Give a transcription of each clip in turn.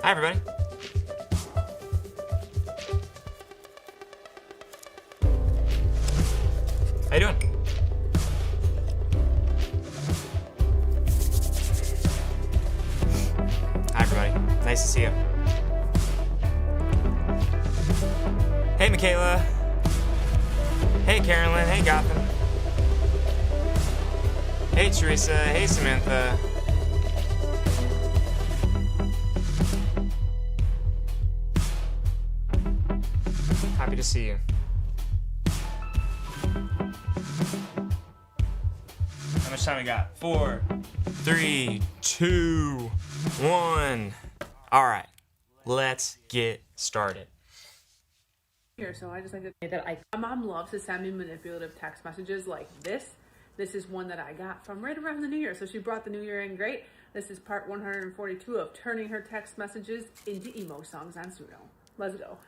Hi, everybody. How you doing? Hi, everybody. Nice to see you. Hey, Michaela. Hey, Carolyn. Hey, Gotham. Hey, Teresa. Hey, Samantha. Happy to see you. How much time we got? 4, 3, 2, 1. All right, let's get started. Here, so I just like to say that my mom loves to send me manipulative text messages like this. This is one that I got from right around the New Year, so she brought the New Year in great. This is part 142 of turning her text messages into emo songs on Suno. Let's go.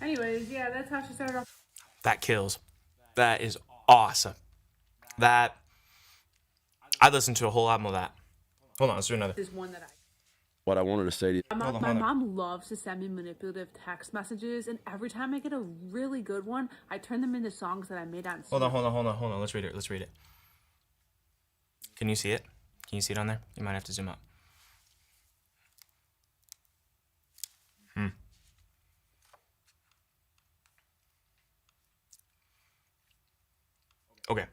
Anyways, yeah, that's how she started off. That kills. That is awesome. That I listened to a whole album of that. Hold on, let's do another. This is one that What I wanted to say to you. My mom loves to send me manipulative text messages, and every time I get a really good one, I turn them into songs that I made on Suno. Hold on. Let's read it. Can you see it? Can you see it on there? You might have to zoom up. Okay,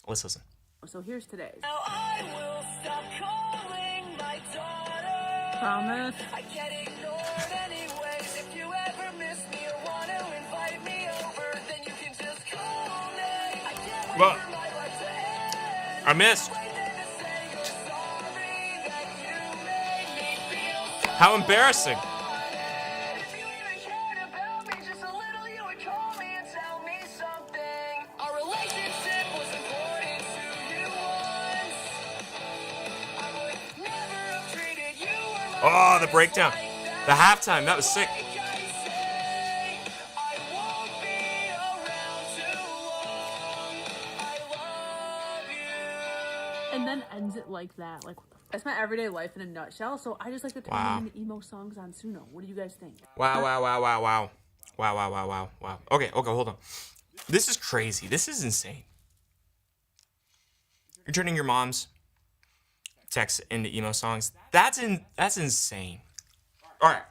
let's listen. So here's today's. Now I will stop calling my daughter. Promise. I get ignored anyways. If you ever miss me or want to invite me over, then you can just call me. I can't wait Well, for my life to end. I missed. Wait there to say you're sorry that you made me feel so How embarrassing. bad. If you even cared about me just a little, you would call me and tell me something. Our relationship was important to you once. I would never have treated you or my Oh, the friends breakdown. like that. The halftime, that was sick. Like I say, I won't be around too long. I love you. And then ends it like that. Like, that's my everyday life in a nutshell. So I just like to turn Wow. them into emo songs on Suno. What do you guys think? Wow. Okay, hold on. This is crazy. This is insane. You're turning your mom's texts into emo songs. That's insane. All right.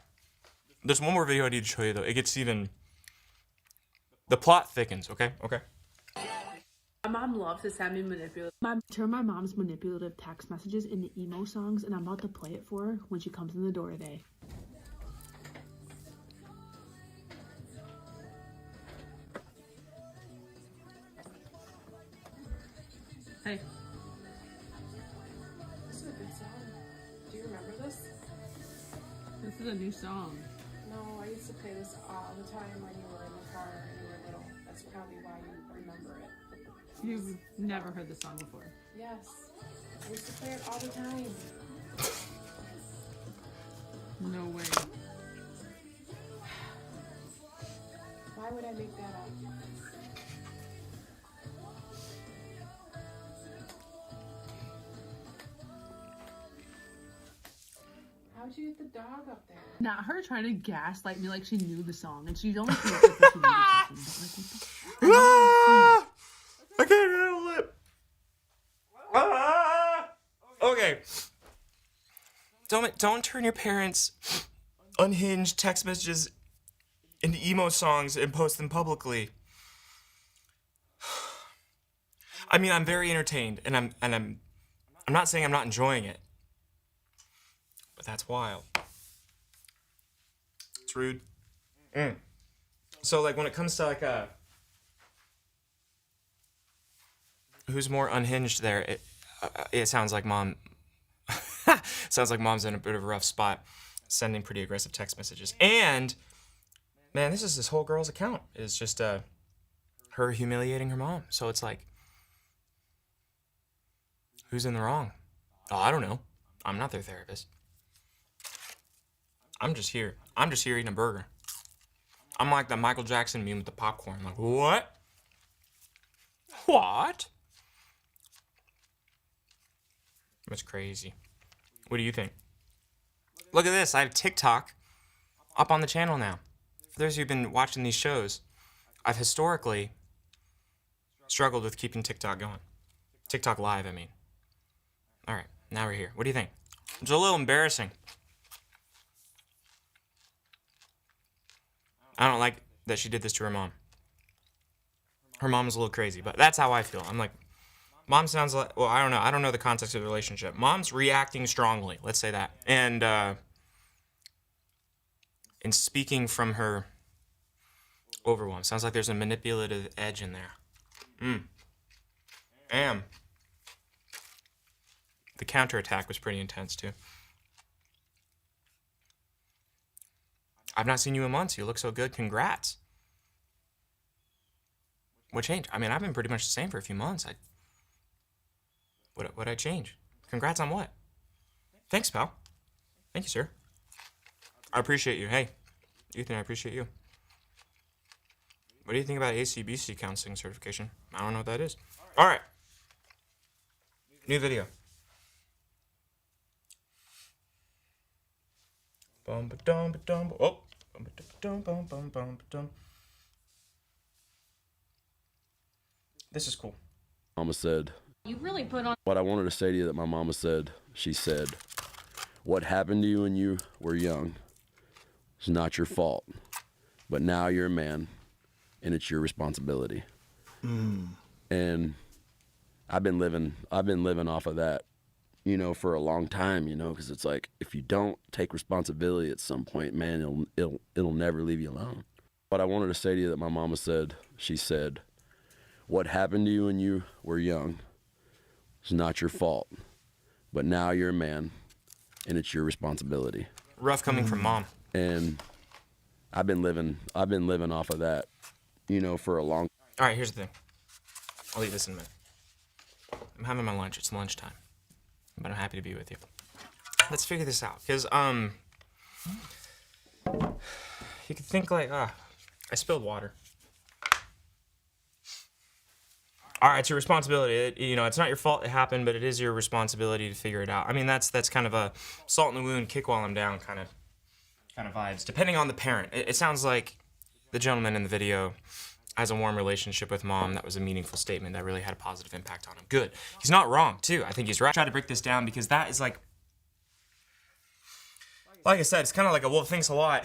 There's one more video I need to show you though. It gets even. The plot thickens. Okay. My mom loves to send me turn my mom's manipulative text messages into emo songs, and I'm about to play it for her when she comes in the door today. Hey. This is a good song. Do you remember this? This is a new song. No, I used to play this all the time when you were in the car and you were little. That's probably why you remember it. You've never heard this song before. Yes. I used to play it all the time. No way. Why would I make that up? How'd you get the dog up there? Not her trying to gaslight me like she knew the song, and she's only played it because she knew something. But like, Ah! I can't handle it. Ah! Okay. Don't turn your parents' unhinged text messages into emo songs and post them publicly. I mean, I'm very entertained, and I'm not saying I'm not enjoying it, but that's wild. It's rude. So like when it comes to like who's more unhinged there? It sounds like mom. Sounds like mom's in a bit of a rough spot, sending pretty aggressive text messages. And man, this whole girl's account is just her humiliating her mom. So it's like, who's in the wrong? Oh, I don't know. I'm not their therapist. I'm just here. I'm just here eating a burger. I'm like the Michael Jackson meme with the popcorn. I'm like, what? What? That's crazy. What do you think? Look at this. I have TikTok up on the channel now. For those of you who've been watching these shows, I've historically struggled with keeping TikTok going. TikTok live, I mean. All right, now we're here. What do you think? It's a little embarrassing. I don't like that she did this to her mom. Her mom is a little crazy, but that's how I feel. I'm like, mom sounds like, well, I don't know. I don't know the context of the relationship. Mom's reacting strongly, let's say that. And speaking from her overwhelm. Sounds like there's a manipulative edge in there. And the counterattack was pretty intense, too. I've not seen you in months. You look so good. Congrats. What changed? I mean, I've been pretty much the same for a few months. What'd I change? Congrats on what? Thanks, pal. Thank you, sir. I appreciate you. Hey, Ethan, I appreciate you. What do you think about ACBC counseling certification? I don't know what that is. All right. New video. Oh. This is cool. Mama said, You really put on. what I wanted to say to you that my mama said, she said, what happened to you when you were young is not your fault, but now you're a man and it's your responsibility. And I've been living off of that, you know, for a long time, you know, because it's like, if you don't take responsibility at some point, man, it'll never leave you alone. What I wanted to say to you that my mama said, she said, what happened to you when you were young is not your fault, but now you're a man and it's your responsibility. Rough coming from mom. And I've been living off of that, you know, for a long. All right, here's the thing. I'll eat this in a minute. I'm having my lunch. It's lunchtime. But I'm happy to be with you. Let's figure this out. Because, you could think like, I spilled water. All right, it's your responsibility. You know, it's not your fault it happened, but it is your responsibility to figure it out. I mean, that's kind of a salt in the wound, kick while I'm down kind of vibes, depending on the parent. It sounds like the gentleman in the video has a warm relationship with mom. That was a meaningful statement that really had a positive impact on him. Good. He's not wrong, too. I think he's right. Try to break this down because that is like I said, it's kind of like well, thanks a lot,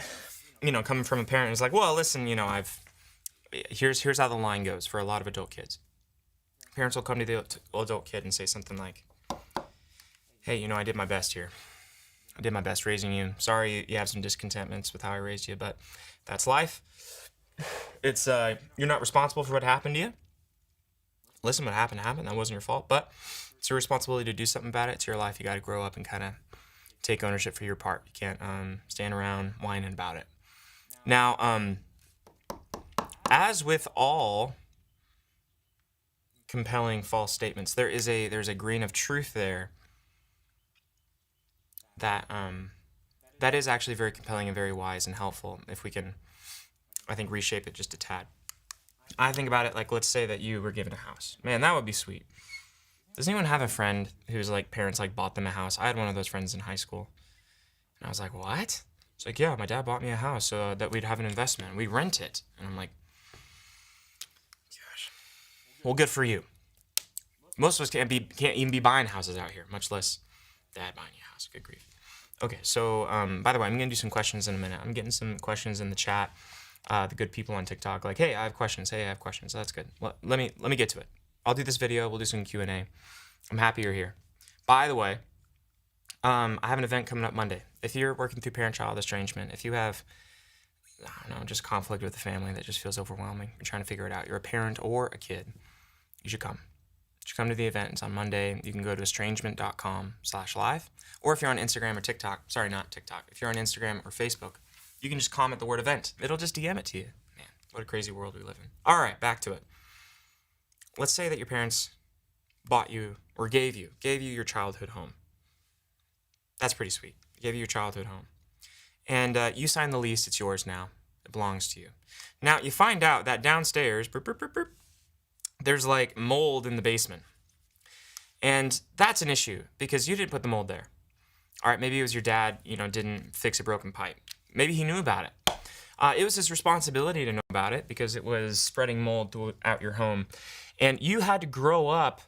you know, coming from a parent. It's like, well, listen, you know, here's how the line goes for a lot of adult kids. Parents will come to the adult kid and say something like, hey, you know, I did my best here. I did my best raising you. Sorry you have some discontentments with how I raised you, but that's life. It's, you're not responsible for what happened to you. Listen, what happened. That wasn't your fault, but it's your responsibility to do something about it. It's your life. You got to grow up and kind of take ownership for your part. You can't stand around whining about it. Now, as with all compelling false statements, there's a grain of truth there that that is actually very compelling and very wise and helpful if we can, I think, reshape it just a tad. I think about it like, let's say that you were given a house. Man, that would be sweet. Does anyone have a friend whose like parents like bought them a house? I had one of those friends in high school, and I was like, what? It's like, yeah, my dad bought me a house so that we'd have an investment. We rent it, and I'm like, gosh. Well, good for you. Most of us can't even be buying houses out here, much less dad buying you a house. Good grief. Okay, so by the way, I'm gonna do some questions in a minute. I'm getting some questions in the chat. The good people on TikTok, like, hey, I have questions. Hey, I have questions. So that's good. Well, let me get to it. I'll do this video. We'll do some Q&A. I'm happy you're here. By the way, I have an event coming up Monday. If you're working through parent-child estrangement, if you have, I don't know, just conflict with the family that just feels overwhelming, you're trying to figure it out, you're a parent or a kid, you should come. Just come to the event. It's on Monday. You can go to estrangement.com/live. Or if you're on Instagram or TikTok, sorry, not TikTok. If you're on Instagram or Facebook, you can just comment the word event. It'll just DM it to you. Man, what a crazy world we live in. All right, back to it. Let's say that your parents bought you or gave you your childhood home. That's pretty sweet. Gave you your childhood home. And you signed the lease. It's yours now. It belongs to you. Now, you find out that downstairs, there's like mold in the basement. And that's an issue because you didn't put the mold there. All right, maybe it was your dad, didn't fix a broken pipe. Maybe he knew about it. It was his responsibility to know about it because it was spreading mold throughout your home. And you had to grow up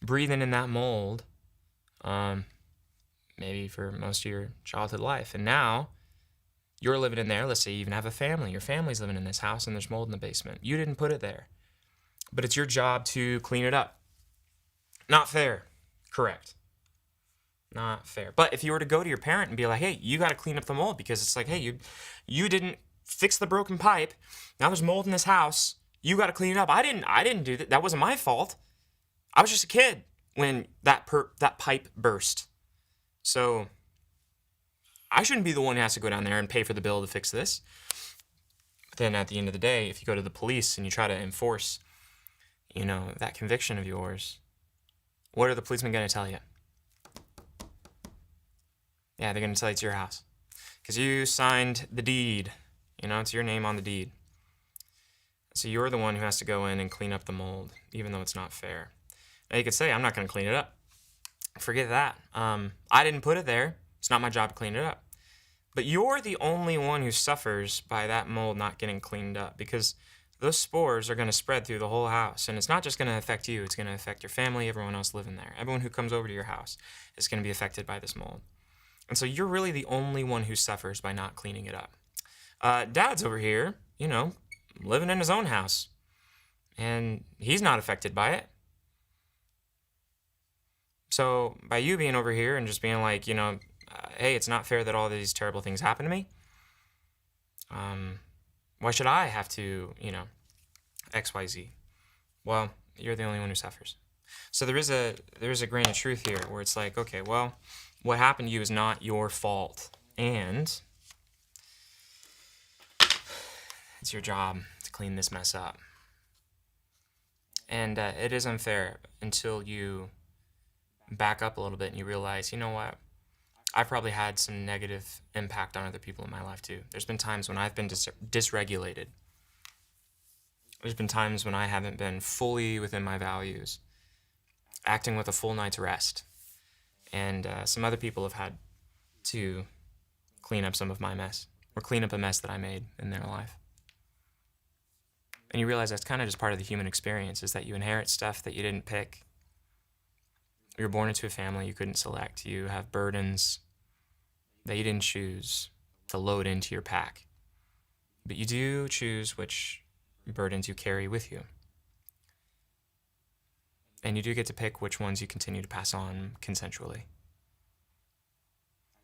breathing in that mold, maybe for most of your childhood life. And now you're living in there. Let's say you even have a family. Your family's living in this house and there's mold in the basement. You didn't put it there. But it's your job to clean it up. Not fair. Correct. Not fair. But if you were to go to your parent and be like, hey, you got to clean up the mold because it's like, hey, you didn't fix the broken pipe. Now there's mold in this house. You got to clean it up. I didn't do that. That wasn't my fault. I was just a kid when that pipe burst. So I shouldn't be the one who has to go down there and pay for the bill to fix this. But then at the end of the day, if you go to the police and you try to enforce, that conviction of yours, what are the policemen going to tell you? Yeah, they're going to tell you it's your house. Because you signed the deed. It's your name on the deed. So you're the one who has to go in and clean up the mold, even though it's not fair. Now you could say, I'm not going to clean it up. Forget that. I didn't put it there. It's not my job to clean it up. But you're the only one who suffers by that mold not getting cleaned up because those spores are going to spread through the whole house. And it's not just going to affect you. It's going to affect your family, everyone else living there. Everyone who comes over to your house is going to be affected by this mold. And so you're really the only one who suffers by not cleaning it up. Dad's over here, living in his own house. And he's not affected by it. So by you being over here and just being like, hey, it's not fair that all these terrible things happen to me. Why should I have to, XYZ? Well, you're the only one who suffers. So there is a grain of truth here where it's like, okay, well, what happened to you is not your fault. And it's your job to clean this mess up. And it is unfair until you back up a little bit and you realize, you know what? I've probably had some negative impact on other people in my life too. There's been times when I've been dysregulated. There's been times when I haven't been fully within my values, acting with a full night's rest. And some other people have had to clean up some of my mess or clean up a mess that I made in their life. And you realize that's kind of just part of the human experience, is that you inherit stuff that you didn't pick. You were born into a family you couldn't select. You have burdens that you didn't choose to load into your pack. But you do choose which burdens you carry with you. And you do get to pick which ones you continue to pass on consensually.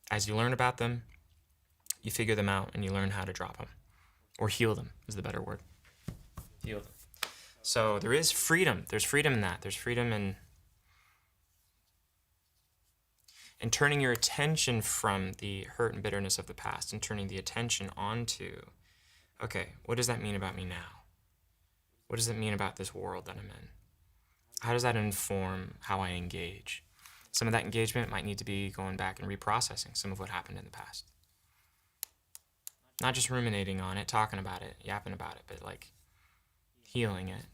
As you learn about them, you figure them out and you learn how to drop them. Or heal them is the better word. Heal them. So there is freedom. There's freedom in that. There's freedom in turning your attention from the hurt and bitterness of the past and turning the attention onto, okay, what does that mean about me now? What does it mean about this world that I'm in? How does that inform how I engage? Some of that engagement might need to be going back and reprocessing some of what happened in the past. Not just ruminating on it, talking about it, yapping about it, but like healing it.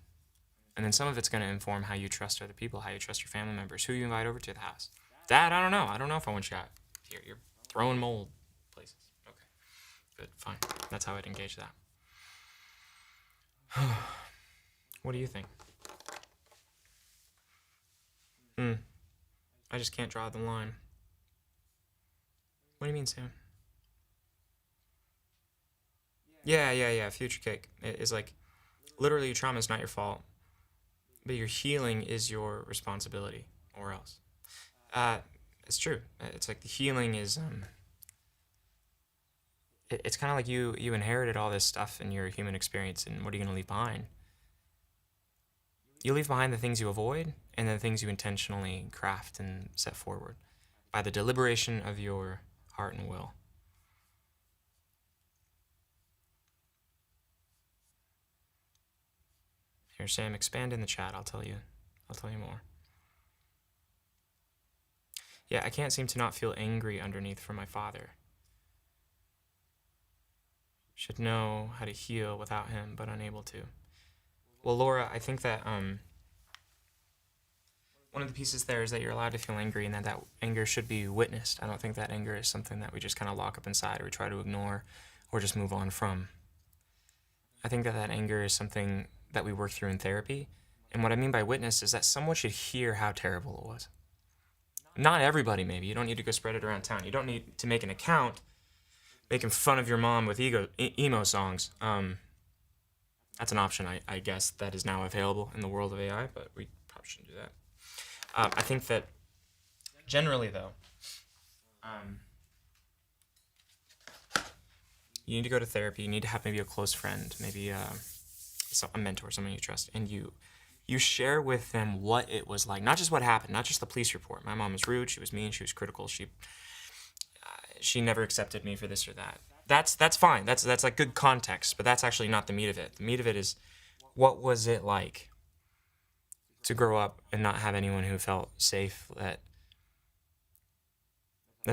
And then some of it's going to inform how you trust other people, how you trust your family members, who you invite over to the house. Dad, I don't know. I don't know if I want you out here. You're throwing mold places. Okay, good, fine. That's how I'd engage that. What do you think? I just can't draw the line. What do you mean, Sam? Yeah. Future cake. It's like, literally, your trauma is not your fault, but your healing is your responsibility, or else. It's true. It's like the healing is, it's kind of like you inherited all this stuff in your human experience, and what are you going to leave behind? You leave behind the things you avoid and the things you intentionally craft and set forward by the deliberation of your heart and will. Here, Sam, expand in the chat. I'll tell you more. Yeah, I can't seem to not feel angry underneath for my father. Should know how to heal without him, but unable to. Well, Laura, I think that one of the pieces there is that you're allowed to feel angry and that anger should be witnessed. I don't think that anger is something that we just kind of lock up inside or we try to ignore or just move on from. I think that anger is something that we work through in therapy. And what I mean by witness is that someone should hear how terrible it was. Not everybody, maybe. You don't need to go spread it around town. You don't need to make an account making fun of your mom with emo songs. That's an option, I guess, that is now available in the world of AI, but we probably shouldn't do that. I think that generally, though, you need to go to therapy. You need to have maybe a close friend, maybe a mentor, someone you trust, and you share with them what it was like, not just what happened, not just the police report. My mom was rude, she was mean, she was critical, she never accepted me for this or that. That's fine. That's like good context, but that's actually not the meat of it. The meat of it is, what was it like to grow up and not have anyone who felt safe, that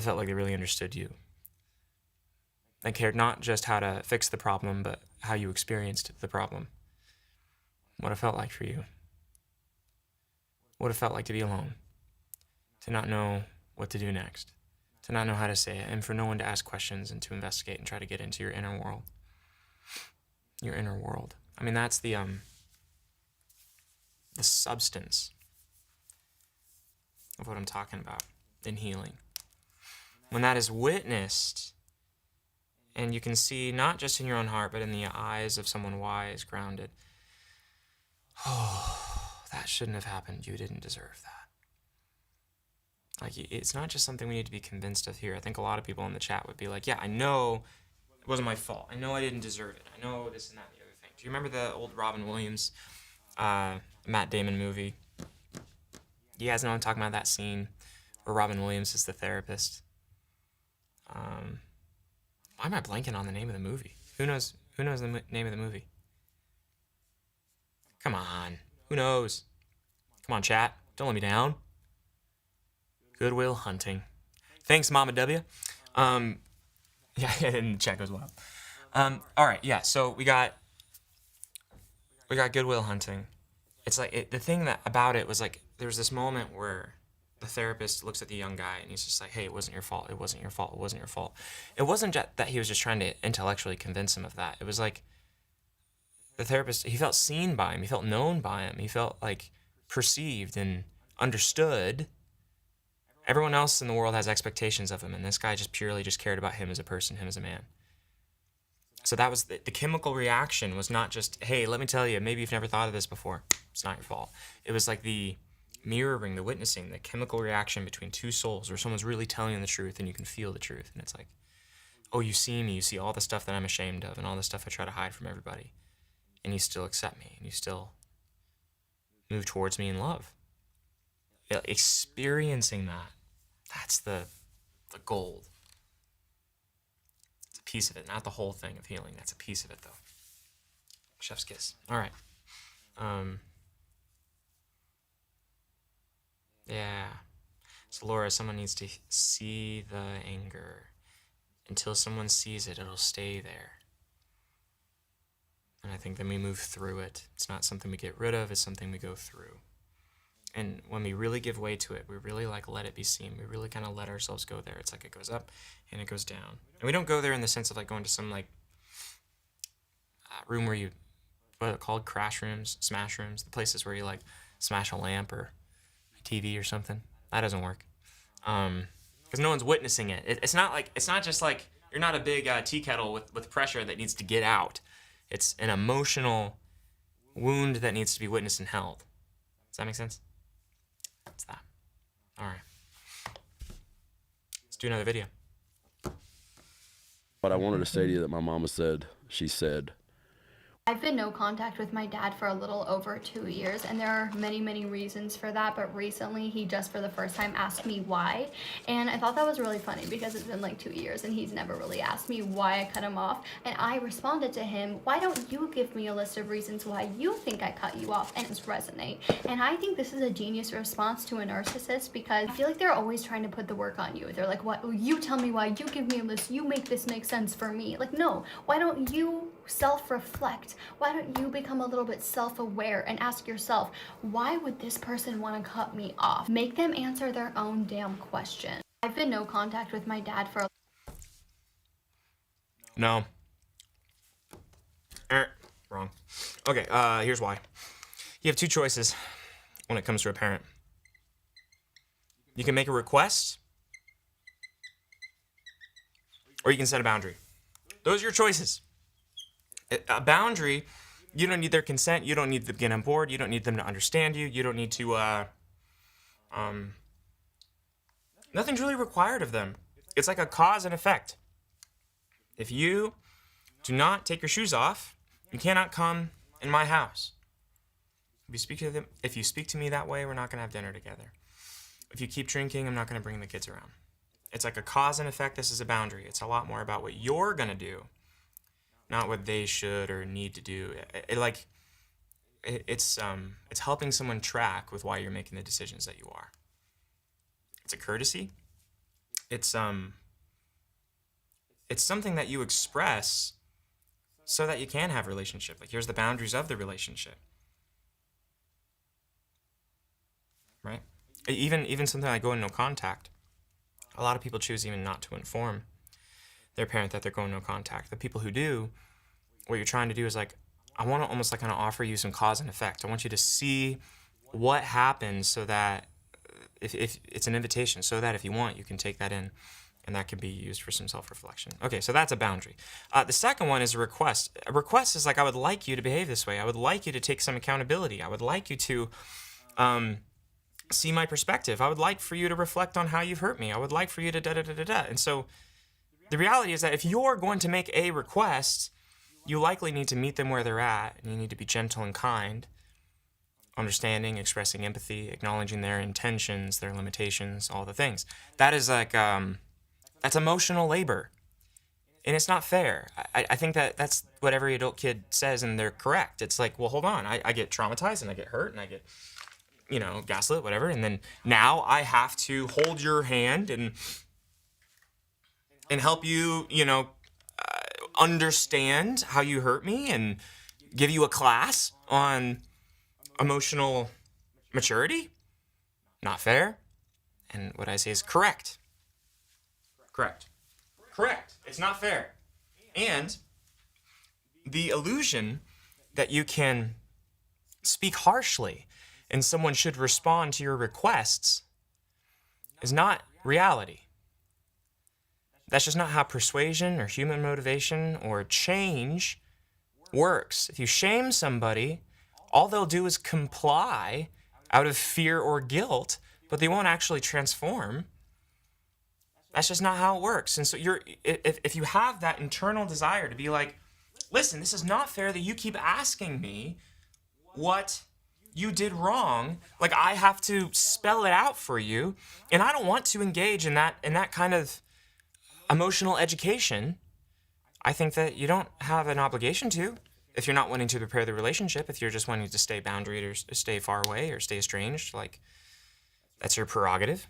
felt like they really understood you. They cared not just how to fix the problem, but how you experienced the problem. What it felt like for you. What it felt like to be alone. To not know what to do next. To not know how to say it. And for no one to ask questions and to investigate and try to get into your inner world. Your inner world. I mean, that's the substance of what I'm talking about in healing. When that is witnessed, and you can see not just in your own heart, but in the eyes of someone wise, grounded, oh, that shouldn't have happened. You didn't deserve that. Like, it's not just something we need to be convinced of here. I think a lot of people in the chat would be like, yeah, I know it wasn't my fault. I know I didn't deserve it. I know this and that and the other thing. Do you remember the old Robin Williams, Matt Damon movie? You guys know I'm talking about, that scene where Robin Williams is the therapist. Why am I blanking on the name of the movie? Who knows the name of the movie? Come on. Who knows? Come on, chat. Don't let me down. Good Will Hunting. Thanks, Mama W. Yeah, and the chat goes wild. All right, yeah. So we got Good Will Hunting. It's like the thing that about it was like there was this moment where the therapist looks at the young guy and he's just like, "Hey, it wasn't your fault. It wasn't your fault. It wasn't your fault." It wasn't that he was just trying to intellectually convince him of that. It was like the therapist, he felt seen by him. He felt known by him. He felt like perceived and understood. Everyone else in the world has expectations of him, and this guy just purely just cared about him as a person, him as a man. So that was the chemical reaction was not just, hey, let me tell you, maybe you've never thought of this before. It's not your fault. It was like the mirroring, the witnessing, the chemical reaction between two souls where someone's really telling you the truth and you can feel the truth. And it's like, oh, you see me, you see all the stuff that I'm ashamed of and all the stuff I try to hide from everybody. And you still accept me and you still move towards me in love. Experiencing that, that's the gold. It's a piece of it, not the whole thing of healing. That's a piece of it, though. Chef's kiss. All right. Yeah. So, Laura, someone needs to see the anger. Until someone sees it, it'll stay there. And I think then we move through it. It's not something we get rid of, it's something we go through. And when we really give way to it, we really let it be seen. We really kind of let ourselves go there. It's like it goes up and it goes down. And we don't go there in the sense of like going to some room where you, what are they called? Crash rooms, smash rooms, the places where you like smash a lamp or a TV or something. That doesn't work. Because no one's witnessing it. It's not just like, you're not a big tea kettle with pressure that needs to get out. It's an emotional wound that needs to be witnessed and held. Does that make sense? That's that. All right. Let's do another video. But I wanted to say to you that my mama said, she said, I've been no contact with my dad for a little over 2 years, and there are many, many reasons for that, but recently he just for the first time asked me why, and I thought that was really funny because it's been like 2 years and he's never really asked me why I cut him off, and I responded to him, why don't you give me a list of reasons why you think I cut you off, and it's resonate. And I think this is a genius response to a narcissist because I feel like they're always trying to put the work on you. They're like, what, you tell me why, you give me a list, you make this make sense for me. Like, no, why don't you self-reflect? Why don't you become a little bit self-aware and ask yourself, why would this person want to cut me off? Make them answer their own damn question. I've been no contact with my dad for No. Wrong. Okay, here's why. You have two choices when it comes to a parent. You can make a request, or you can set a boundary. Those are your choices. A boundary, you don't need their consent, you don't need them to get on board, you don't need them to understand you, you don't need to, nothing's really required of them. It's like a cause and effect. If you do not take your shoes off, you cannot come in my house. If you speak to me that way, we're not going to have dinner together. If you keep drinking, I'm not going to bring the kids around. It's like a cause and effect. This is a boundary. It's a lot more about what you're going to do, not what they should or need to do. It's helping someone track with why you're making the decisions that you are. It's a courtesy. It's something that you express so that you can have a relationship. Like, here's the boundaries of the relationship. Right? Even something like going no contact. A lot of people choose even not to inform their parent that they're going no contact. The people who do, what you're trying to do is like, I want to almost like kind of offer you some cause and effect. I want you to see what happens so that if it's an invitation, so that if you want, you can take that in and that can be used for some self-reflection. Okay, so that's a boundary. The second one is a request. A request is like, I would like you to behave this way. I would like you to take some accountability. I would like you to see my perspective. I would like for you to reflect on how you've hurt me. I would like for you to da-da-da-da-da. And so the reality is that if you're going to make a request, you likely need to meet them where they're at, and you need to be gentle and kind, understanding, expressing empathy, acknowledging their intentions, their limitations, all the things. That is like, that's emotional labor. And it's not fair. I think that's what every adult kid says, and they're correct. It's like, well, hold on. I get traumatized, and I get hurt, and I get, gaslit, whatever. And then now I have to hold your hand and help you, understand how you hurt me and give you a class on emotional maturity. Not fair. And what I say is correct. Correct. It's not fair. And the illusion that you can speak harshly and someone should respond to your requests is not reality. That's just not how persuasion or human motivation or change works. If you shame somebody, all they'll do is comply out of fear or guilt, but they won't actually transform. That's just not how it works. And so if you have that internal desire to be like, listen, this is not fair that you keep asking me what you did wrong. Like, I have to spell it out for you, and I don't want to engage in that kind of emotional education. I think that you don't have an obligation to, if you're not wanting to repair the relationship. If you're just wanting to stay boundaried or stay far away or stay estranged, like, that's your prerogative.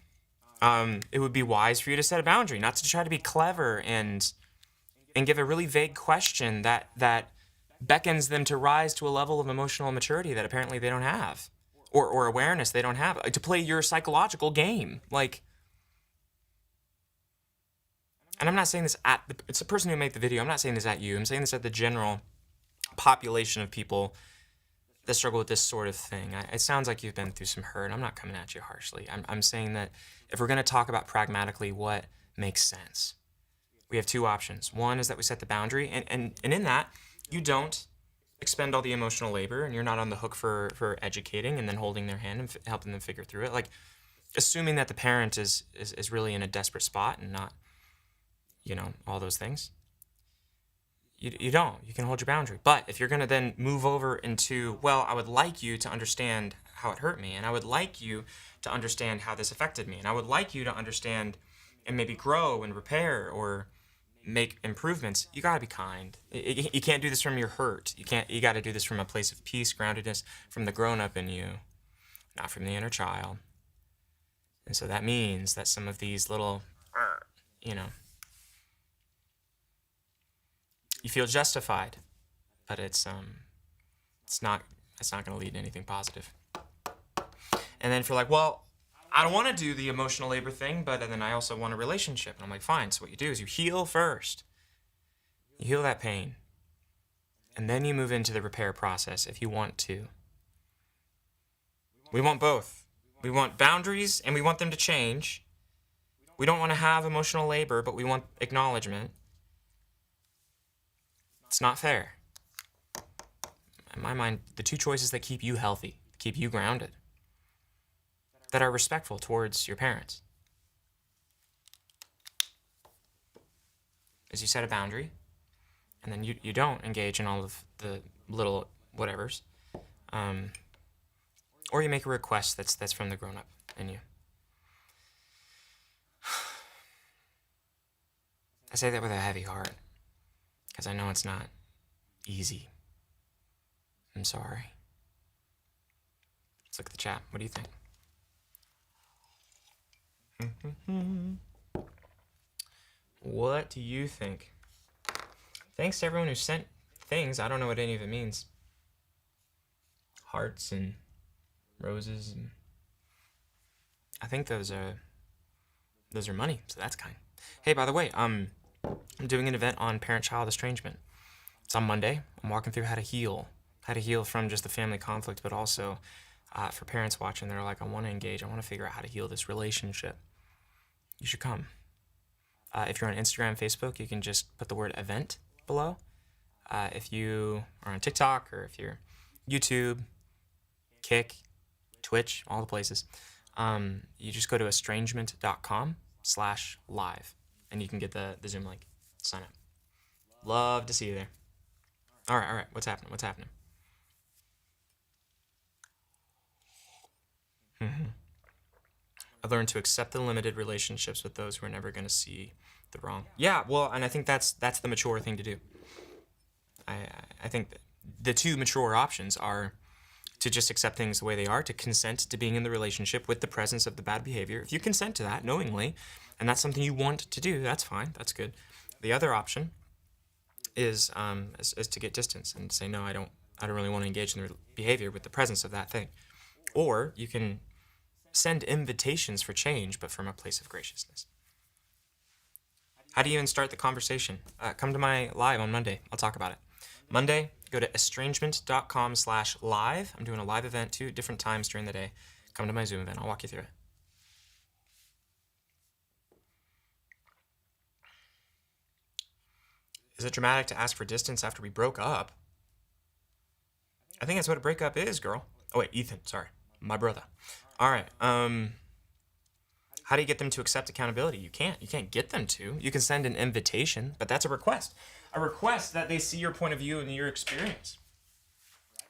It would be wise for you to set a boundary, not to try to be clever and give a really vague question that beckons them to rise to a level of emotional maturity that apparently they don't have, or awareness they don't have, to play your psychological game. Like, and I'm not saying this it's the person who made the video. I'm not saying this at you. I'm saying this at the general population of people that struggle with this sort of thing. It sounds like you've been through some hurt. I'm not coming at you harshly. I'm saying that if we're going to talk about pragmatically what makes sense, we have two options. One is that we set the boundary, and in that, you don't expend all the emotional labor, and you're not on the hook for educating and then holding their hand and helping them figure through it. Like, assuming that the parent is really in a desperate spot and not, all those things. You don't. You can hold your boundary. But if you're going to then move over into, well, I would like you to understand how it hurt me, and I would like you to understand how this affected me, and I would like you to understand and maybe grow and repair or make improvements, you got to be kind. You can't do this from your hurt. You got to do this from a place of peace, groundedness, from the grown-up in you, not from the inner child. And so that means that some of these little, you know, you feel justified, but it's not going to lead to anything positive. And then if you're like, well, I don't want to do the emotional labor thing, but then I also want a relationship. And I'm like, fine. So what you do is you heal first. You heal that pain. And then you move into the repair process if you want to. We want both. We want boundaries and we want them to change. We don't want to have emotional labor, but we want acknowledgement. It's not fair. In my mind, the two choices that keep you healthy, keep you grounded, that are respectful towards your parents, is you set a boundary, and then you don't engage in all of the little whatevers, or you make a request that's from the grown-up in you. I say that with a heavy heart, because I know it's not easy. I'm sorry. Let's look at the chat. What do you think? What do you think? Thanks to everyone who sent things. I don't know what any of it means. Hearts and roses, and I think those are money, so that's kind. Hey, by the way, I'm doing an event on parent-child estrangement. It's on Monday. I'm walking through how to heal from just the family conflict, but also for parents watching, they're like, I want to engage. I want to figure out how to heal this relationship. You should come. If you're on Instagram, Facebook, you can just put the word event below. If you are on TikTok, or if you're YouTube, Kick, Twitch, all the places, you just go to estrangement.com/live, and you can get the Zoom link. Sign up. Love to see you there. All right. What's happening? I've learned to accept the limited relationships with those who are never going to see the wrong. Yeah, well, and I think that's the mature thing to do. I think the two mature options are to just accept things the way they are, to consent to being in the relationship with the presence of the bad behavior. If you consent to that knowingly, and that's something you want to do, that's fine, that's good. The other option is to get distance and say, no, I don't really want to engage in the behavior with the presence of that thing. Or you can send invitations for change, but from a place of graciousness. How do you even start the conversation? Come to my live on Monday. I'll talk about it. Monday, go to estrangement.com/live. I'm doing a live event 2 different times during the day. Come to my Zoom event. I'll walk you through it. Is it dramatic to ask for distance after we broke up? I think that's what a breakup is, girl. Oh, wait, Ethan, sorry. My brother. All right. How do you get them to accept accountability? You can't get them to. You can send an invitation, but that's a request. A request that they see your point of view and your experience.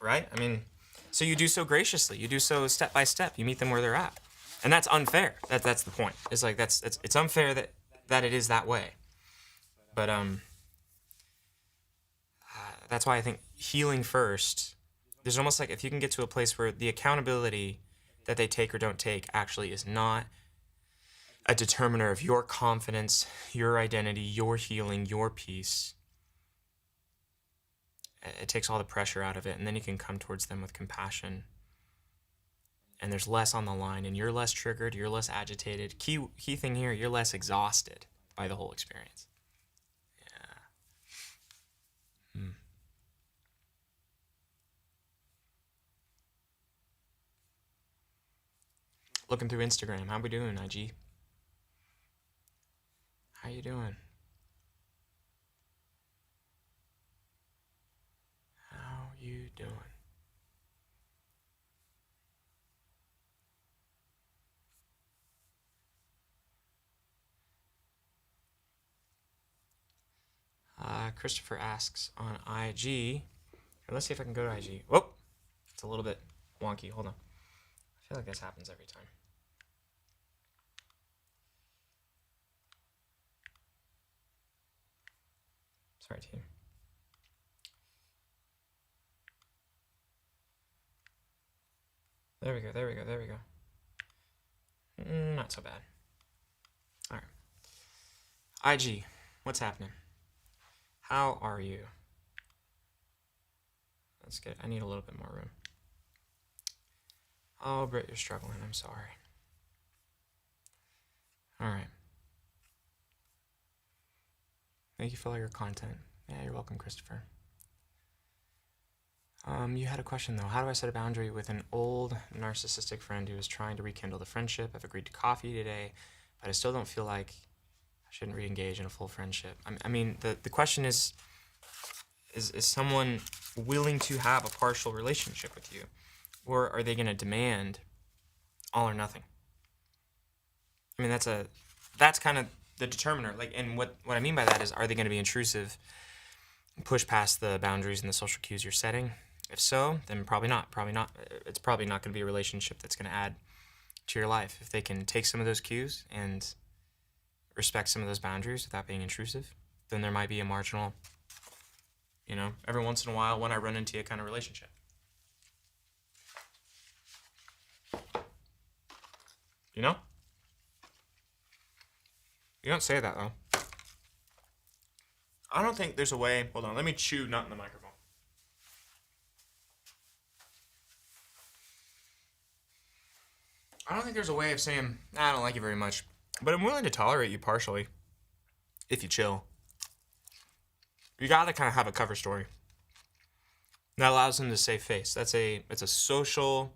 Right? I mean, so you do so graciously. You do so step by step. You meet them where they're at. And that's unfair. That's the point. It's like it's unfair that it is that way. But that's why I think healing first, there's almost like if you can get to a place where the accountability that they take or don't take actually is not a determiner of your confidence, your identity, your healing, your peace. It takes all the pressure out of it, and then you can come towards them with compassion. And there's less on the line, and you're less triggered, you're less agitated. Key thing here, you're less exhausted by the whole experience. Yeah. Looking through Instagram. How we doing, IG? How you doing? How you doing? Christopher asks on IG. Here, let's see if I can go to IG. Whoa, it's a little bit wonky. Hold on. I feel like this happens every time. Sorry, team. There we go, there we go, there we go. Not so bad. All right. IG, what's happening? How are you? That's good. I need a little bit more room. Oh, Britt, you're struggling. I'm sorry. All right. Thank you for all your content. Yeah, you're welcome, Christopher. You had a question, though. How do I set a boundary with an old narcissistic friend who is trying to rekindle the friendship? I've agreed to coffee today, but I still don't feel like I shouldn't re-engage in a full friendship. I mean, the question is someone willing to have a partial relationship with you? Or are they going to demand all or nothing? I mean, that's kind of the determiner. Like, and what I mean by that is, are they going to be intrusive, push past the boundaries and the social cues you're setting? If so, then probably not. Probably not. It's probably not going to be a relationship that's going to add to your life. If they can take some of those cues and respect some of those boundaries without being intrusive, then there might be a marginal, every once in a while when I run into a kind of relationship. You know? You don't say that, though. I don't think there's a way... Hold on, let me chew nut in the microphone. I don't think there's a way of saying, I don't like you very much, but I'm willing to tolerate you partially if you chill. You gotta kind of have a cover story that allows them to save face. It's a social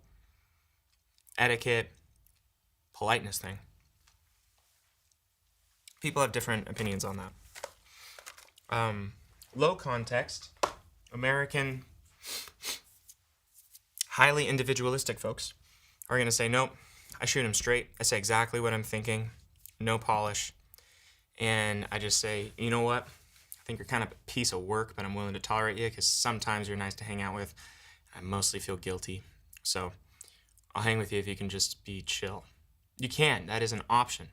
etiquette, politeness thing. People have different opinions on that. Low context, American, highly individualistic folks are going to say, nope, I shoot him straight. I say exactly what I'm thinking, no polish. And I just say, you know what? I think you're kind of a piece of work, but I'm willing to tolerate you because sometimes you're nice to hang out with. I mostly feel guilty. So I'll hang with you if you can just be chill. You can. That is an option.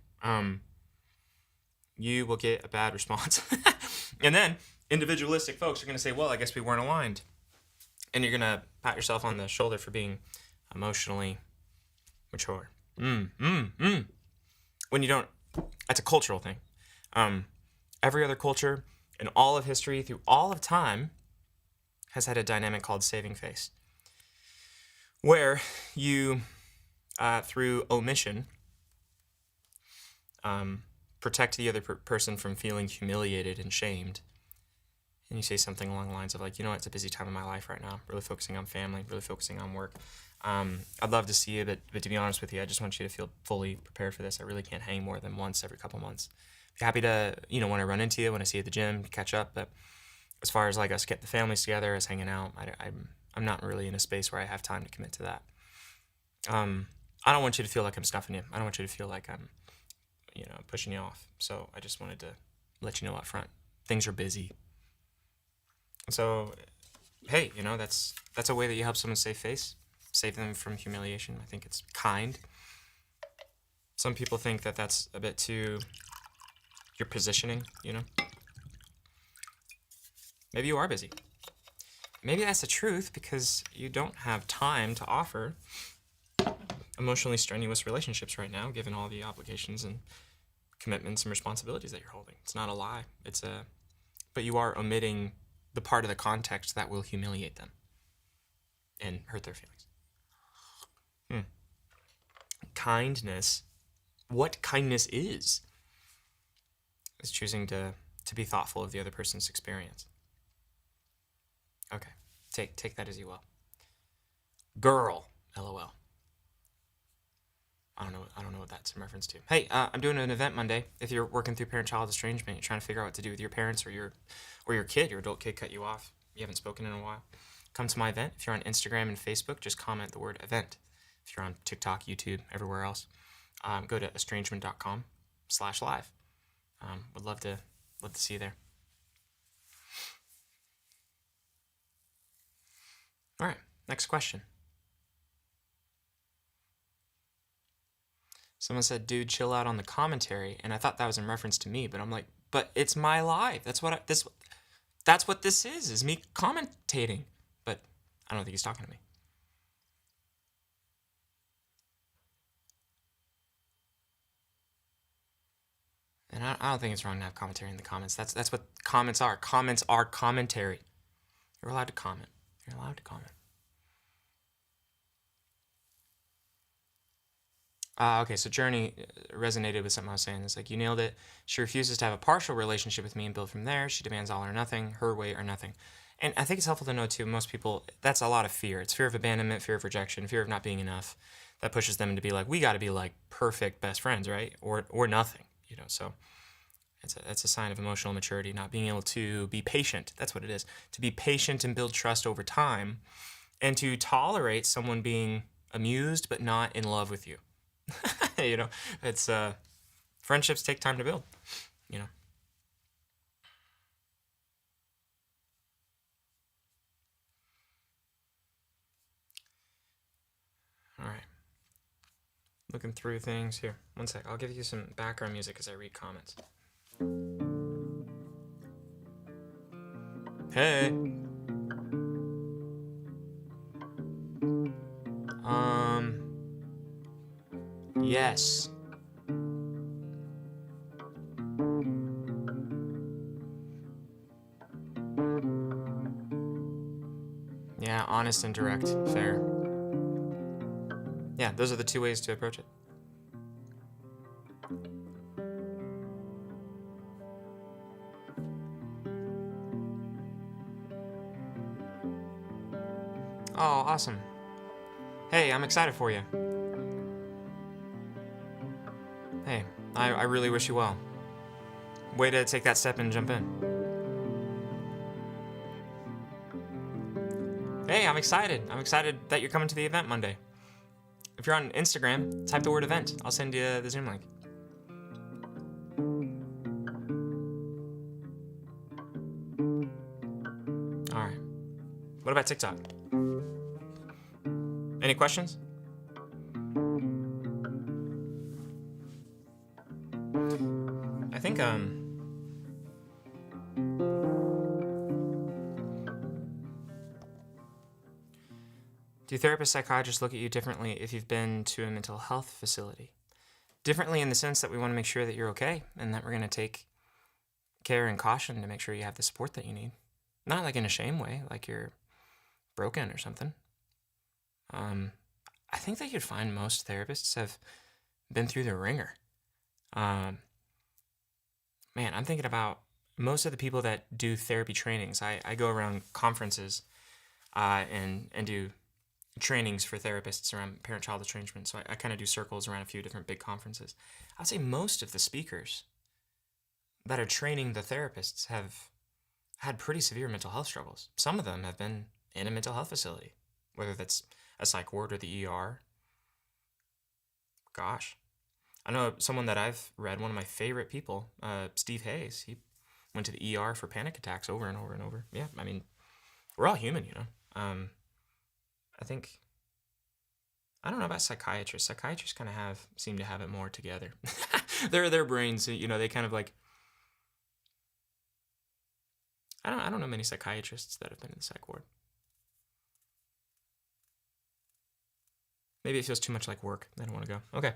You will get a bad response. And then individualistic folks are going to say, well, I guess we weren't aligned. And you're going to pat yourself on the shoulder for being emotionally mature. When you don't, that's a cultural thing. Every other culture in all of history, through all of time, has had a dynamic called saving face, where you, through omission, protect the other person from feeling humiliated and shamed. And you say something along the lines of like, it's a busy time in my life right now. Really focusing on family, really focusing on work. I'd love to see you, but to be honest with you, I just want you to feel fully prepared for this. I really can't hang more than once every couple months. Be happy to, when I run into you, when I see you at the gym, catch up. But as far as like us get the families together, us hanging out, I'm not really in a space where I have time to commit to that. I don't want you to feel like I'm snuffing you. I don't want you to feel like I'm, pushing you off. So I just wanted to let you know up front. Things are busy. So, hey, that's a way that you help someone save face, save them from humiliation. I think it's kind. Some people think that that's a bit too, your positioning, Maybe you are busy. Maybe that's the truth because you don't have time to offer emotionally strenuous relationships right now, given all the obligations and commitments and responsibilities that you're holding. It's not a lie. But you are omitting the part of the context that will humiliate them and hurt their feelings. Kindness. What kindness is choosing to be thoughtful of the other person's experience. Okay, take that as you will. Girl, LOL. I don't know what that's in reference to. Hey, I'm doing an event Monday. If you're working through parent-child estrangement, you're trying to figure out what to do with your parents or your kid, your adult kid cut you off, you haven't spoken in a while, come to my event. If you're on Instagram and Facebook, just comment the word event. If you're on TikTok, YouTube, everywhere else, go to estrangement.com/live. Would love to see you there. Next question. Someone said, dude, chill out on the commentary. And I thought that was in reference to me, but I'm like, but it's my live. That's what this is me commentating. But I don't think he's talking to me. And I don't think it's wrong to have commentary in the comments. That's what comments are. Comments are commentary. You're allowed to comment. You're allowed to comment. Okay, so Journey resonated with something I was saying. It's like, you nailed it. She refuses to have a partial relationship with me and build from there. She demands all or nothing, her way or nothing. And I think it's helpful to know, too, most people, that's a lot of fear. It's fear of abandonment, fear of rejection, fear of not being enough. That pushes them to be like, we got to be like perfect best friends, right? Or nothing, so that's a sign of emotional maturity, not being able to be patient. That's what it is. To be patient and build trust over time, and to tolerate someone being amused but not in love with you. It's friendships take time to build, All right. Looking through things here. One sec. I'll give you some background music as I read comments. Hey. Yes. Yeah, honest and direct. Fair. Yeah, those are the two ways to approach it. Oh, awesome. Hey, I'm excited for you. Hey, I really wish you well. Way to take that step and jump in. Hey, I'm excited. I'm excited that you're coming to the event Monday. If you're on Instagram, type the word event. I'll send you the Zoom link. All right. What about TikTok? Any questions? I think, do therapists, psychiatrists look at you differently if you've been to a mental health facility? Differently in the sense that we want to make sure that you're okay and that we're going to take care and caution to make sure you have the support that you need. Not like in a shame way, like you're broken or something. I think that you'd find most therapists have been through the ringer. Man, I'm thinking about most of the people that do therapy trainings. I go around conferences and do trainings for therapists around parent-child estrangement. So I kind of do circles around a few different big conferences. I'd say most of the speakers that are training the therapists have had pretty severe mental health struggles. Some of them have been in a mental health facility, whether that's a psych ward or the ER. Gosh. I know someone that I've read, one of my favorite people, Steve Hayes. He went to the ER for panic attacks over and over and over. Yeah, I mean, we're all human, I think, I don't know about psychiatrists. Psychiatrists kind of seem to have it more together. Their brains, they kind of like, I don't know many psychiatrists that have been in the psych ward. Maybe it feels too much like work. I don't want to go. Okay.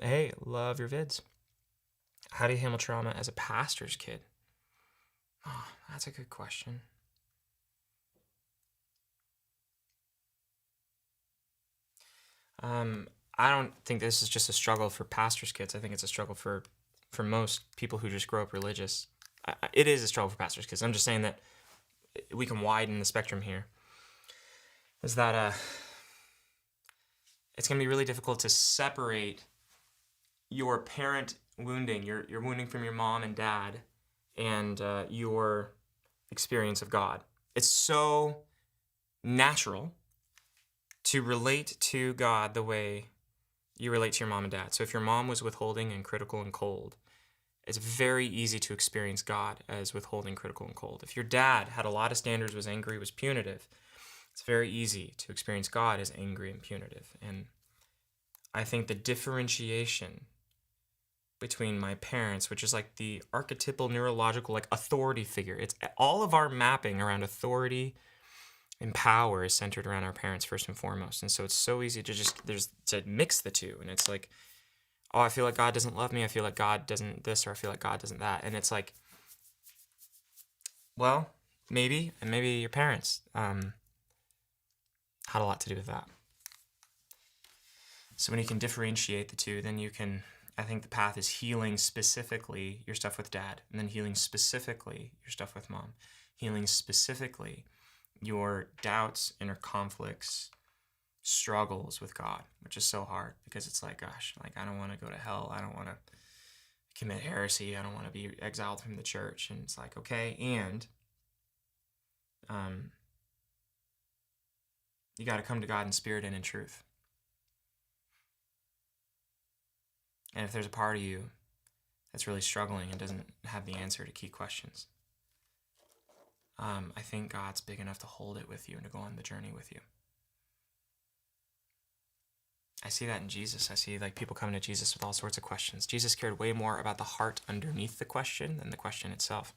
Hey, love your vids. How do you handle trauma as a pastor's kid? Oh, that's a good question. I don't think this is just a struggle for pastors' kids. I think it's a struggle for most people who just grow up religious. It is a struggle for pastors' kids. I'm just saying that we can widen the spectrum here. Is that it's going to be really difficult to separate your parent wounding, your wounding from your mom and dad, and your experience of God. It's so natural to relate to God the way you relate to your mom and dad. So if your mom was withholding and critical and cold, it's very easy to experience God as withholding, critical, and cold. If your dad had a lot of standards, was angry, was punitive, It's very easy to experience God as angry and punitive. And I think the differentiation between my parents, which is like the archetypal neurological like authority figure, it's all of our mapping around authority and power is centered around our parents first and foremost. And so it's so easy to to mix the two. And it's like, oh, I feel like God doesn't love me. I feel like God doesn't this, or I feel like God doesn't that. And it's like, well, maybe, and maybe your parents had a lot to do with that. So when you can differentiate the two, then you can, I think the path is healing specifically your stuff with dad, and then healing specifically your stuff with mom, healing specifically your doubts, inner conflicts, struggles with God, which is so hard because it's like, gosh, like I don't want to go to hell. I don't want to commit heresy. I don't want to be exiled from the church. And it's like, okay, and you got to come to God in spirit and in truth. And if there's a part of you that's really struggling and doesn't have the answer to key questions, I think God's big enough to hold it with you and to go on the journey with you. I see that in Jesus. I see like people coming to Jesus with all sorts of questions. Jesus cared way more about the heart underneath the question than the question itself.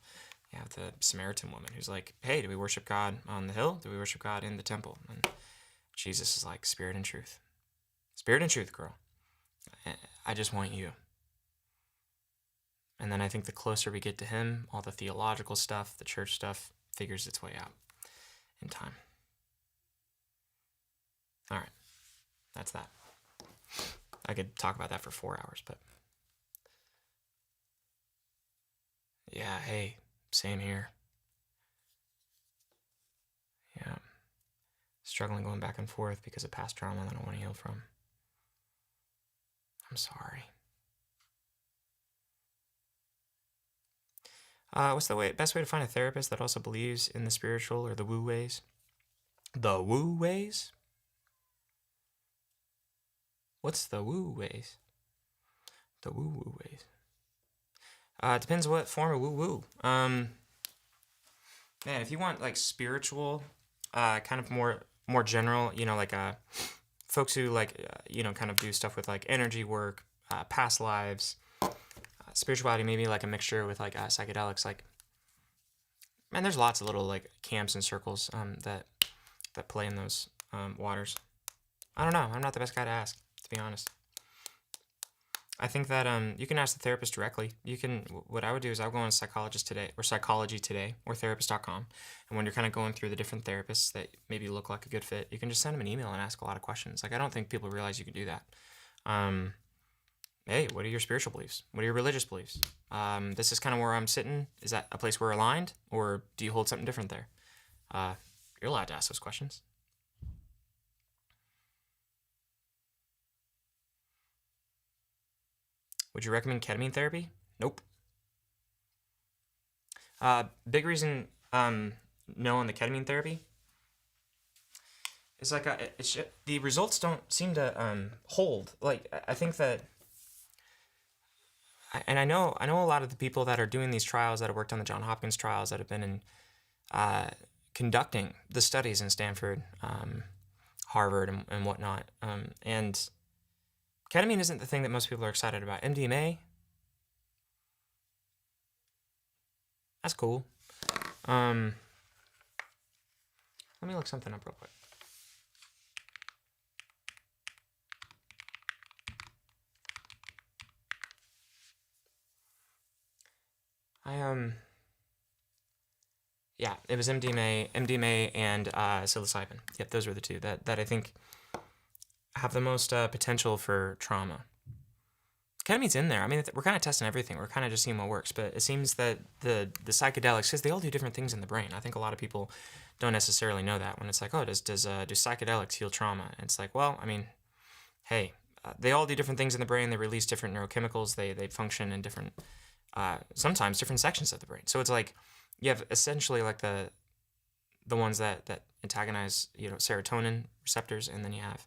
You have the Samaritan woman who's like, hey, do we worship God on the hill? Do we worship God in the temple? And Jesus is like, spirit and truth. Spirit and truth, girl. I just want you. And then I think the closer we get to him, all the theological stuff, the church stuff, figures its way out in time. All right. That's that. I could talk about that for 4 hours, but yeah, hey, same here. Yeah. Struggling going back and forth because of past trauma that I don't want to heal from. I'm sorry. What's the best way to find a therapist that also believes in the spiritual or the woo ways? The woo ways? What's the woo ways? The woo woo ways. It depends what form of woo woo. Man, if you want like spiritual, kind of more general, like folks who like kind of do stuff with like energy work, past lives, spirituality, maybe like a mixture with like psychedelics. Like, man, there's lots of little like camps and circles that play in those waters. I don't know. I'm not the best guy to ask, to be honest. I think that you can ask the therapist directly. What I would do is I'll go on Psychology Today or therapist.com. And when you're kind of going through the different therapists that maybe look like a good fit, you can just send them an email and ask a lot of questions. Like, I don't think people realize you can do that. Hey, what are your spiritual beliefs? What are your religious beliefs? This is kind of where I'm sitting. Is that a place where we're aligned, or do you hold something different there? You're allowed to ask those questions. Would you recommend ketamine therapy? Nope. Big reason no on the ketamine therapy is like the results don't seem to hold. Like, I think that, and I know a lot of the people that are doing these trials, that have worked on the Johns Hopkins trials, that have been in conducting the studies in Stanford, Harvard, and whatnot, and ketamine isn't the thing that most people are excited about. MDMA, that's cool. Let me look something up real quick. Yeah, it was MDMA and psilocybin. Yep, those were the two that I think have the most potential for trauma. Ketamine's in there. I mean, we're kind of testing everything. We're kind of just seeing what works. But it seems that the psychedelics, because they all do different things in the brain. I think a lot of people don't necessarily know that when it's like, oh, do psychedelics heal trauma? And it's like, well, I mean, hey, they all do different things in the brain. They release different neurochemicals. They function in different, sometimes different sections of the brain. So it's like you have essentially like the ones that antagonize serotonin receptors, and then you have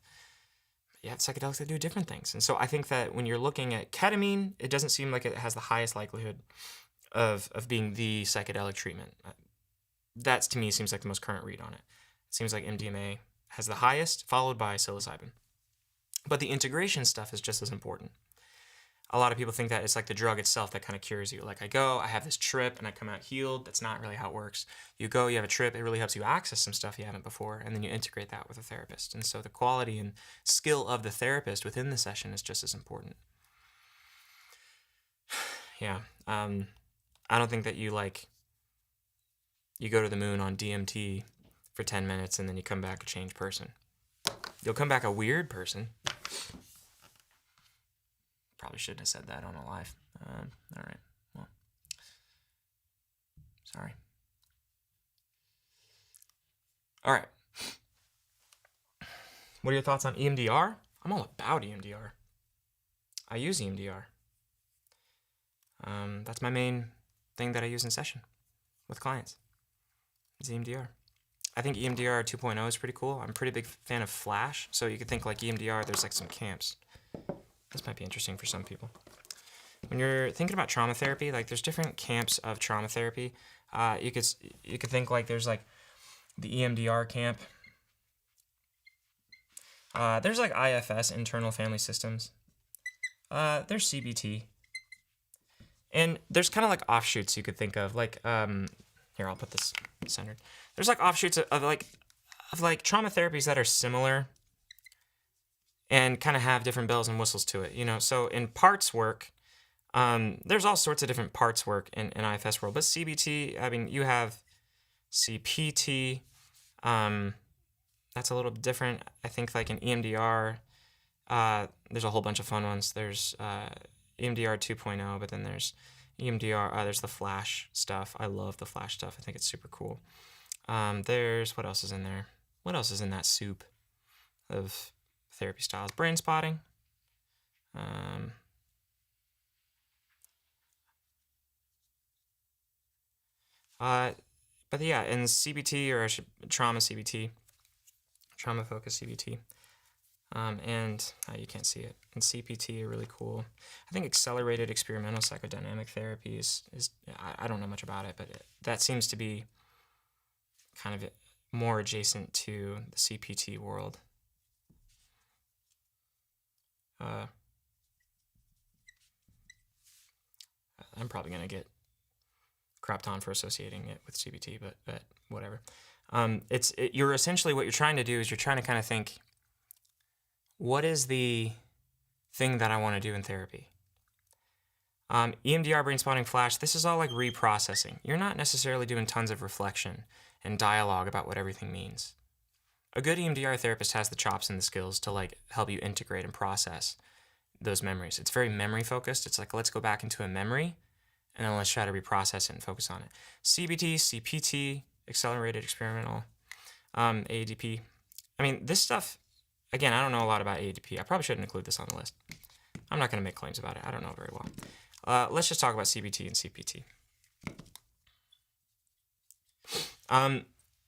psychedelics that do different things. And so I think that when you're looking at ketamine, it doesn't seem like it has the highest likelihood of being the psychedelic treatment. That, to me, seems like the most current read on it. It seems like MDMA has the highest, followed by psilocybin. But the integration stuff is just as important. A lot of people think that it's like the drug itself that kind of cures you. Like I go, I have this trip, and I come out healed. That's not really how it works. You go, you have a trip, it really helps you access some stuff you haven't before, and then you integrate that with a therapist. And so the quality and skill of the therapist within the session is just as important. Yeah. I don't think that you go to the moon on DMT for 10 minutes and then you come back a changed person. You'll come back a weird person. Probably shouldn't have said that on a live. All right. Well, sorry. All right. What are your thoughts on EMDR? I'm all about EMDR. I use EMDR. That's my main thing that I use in session with clients. Is EMDR. I think EMDR 2.0 is pretty cool. I'm a pretty big fan of Flash, so you could think like EMDR, there's like some camps. This might be interesting for some people. When you're thinking about trauma therapy, like there's different camps of trauma therapy. You could think like there's like the EMDR camp. There's like IFS, internal family systems. There's CBT. And there's kind of like offshoots you could think of, like here, I'll put this centered. There's like offshoots of like trauma therapies that are similar and kind of have different bells and whistles to it, you know. So in parts work, there's all sorts of different parts work in IFS world, but CBT, I mean, you have CPT, that's a little different. I think like in EMDR, there's a whole bunch of fun ones. There's EMDR 2.0, but then there's EMDR, there's the Flash stuff. I love the Flash stuff. I think it's super cool. There's, what else is in there? What else is in that soup of therapy styles? Brain spotting. But yeah, in CBT, or trauma CBT, trauma focused CBT, and you can't see it. And CPT are really cool. I think accelerated experimental psychodynamic therapy is I don't know much about it, but that seems to be kind of more adjacent to the CPT world. I'm probably gonna get crapped on for associating it with CBT, but whatever. You're essentially, what you're trying to do is you're trying to kind of think, what is the thing that I want to do in therapy? EMDR, brain spotting, Flash, this is all like reprocessing. You're not necessarily doing tons of reflection and dialogue about what everything means. A good EMDR therapist has the chops and the skills to like help you integrate and process those memories. It's very memory focused. It's like, let's go back into a memory and then let's try to reprocess it and focus on it. CBT, CPT, accelerated experimental, ADP. I mean, this stuff, again, I don't know a lot about ADP. I probably shouldn't include this on the list. I'm not going to make claims about it. I don't know very well. Let's just talk about CBT and CPT.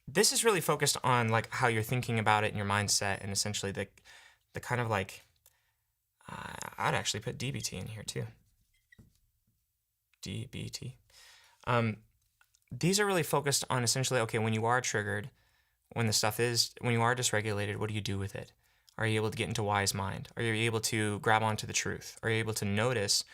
This is really focused on like how you're thinking about it and your mindset, and essentially the kind of like, I'd actually put DBT in here too. DBT. These are really focused on essentially, okay, when you are triggered, when you are dysregulated, what do you do with it? Are you able to get into wise mind? Are you able to grab onto the truth? Are you able to notice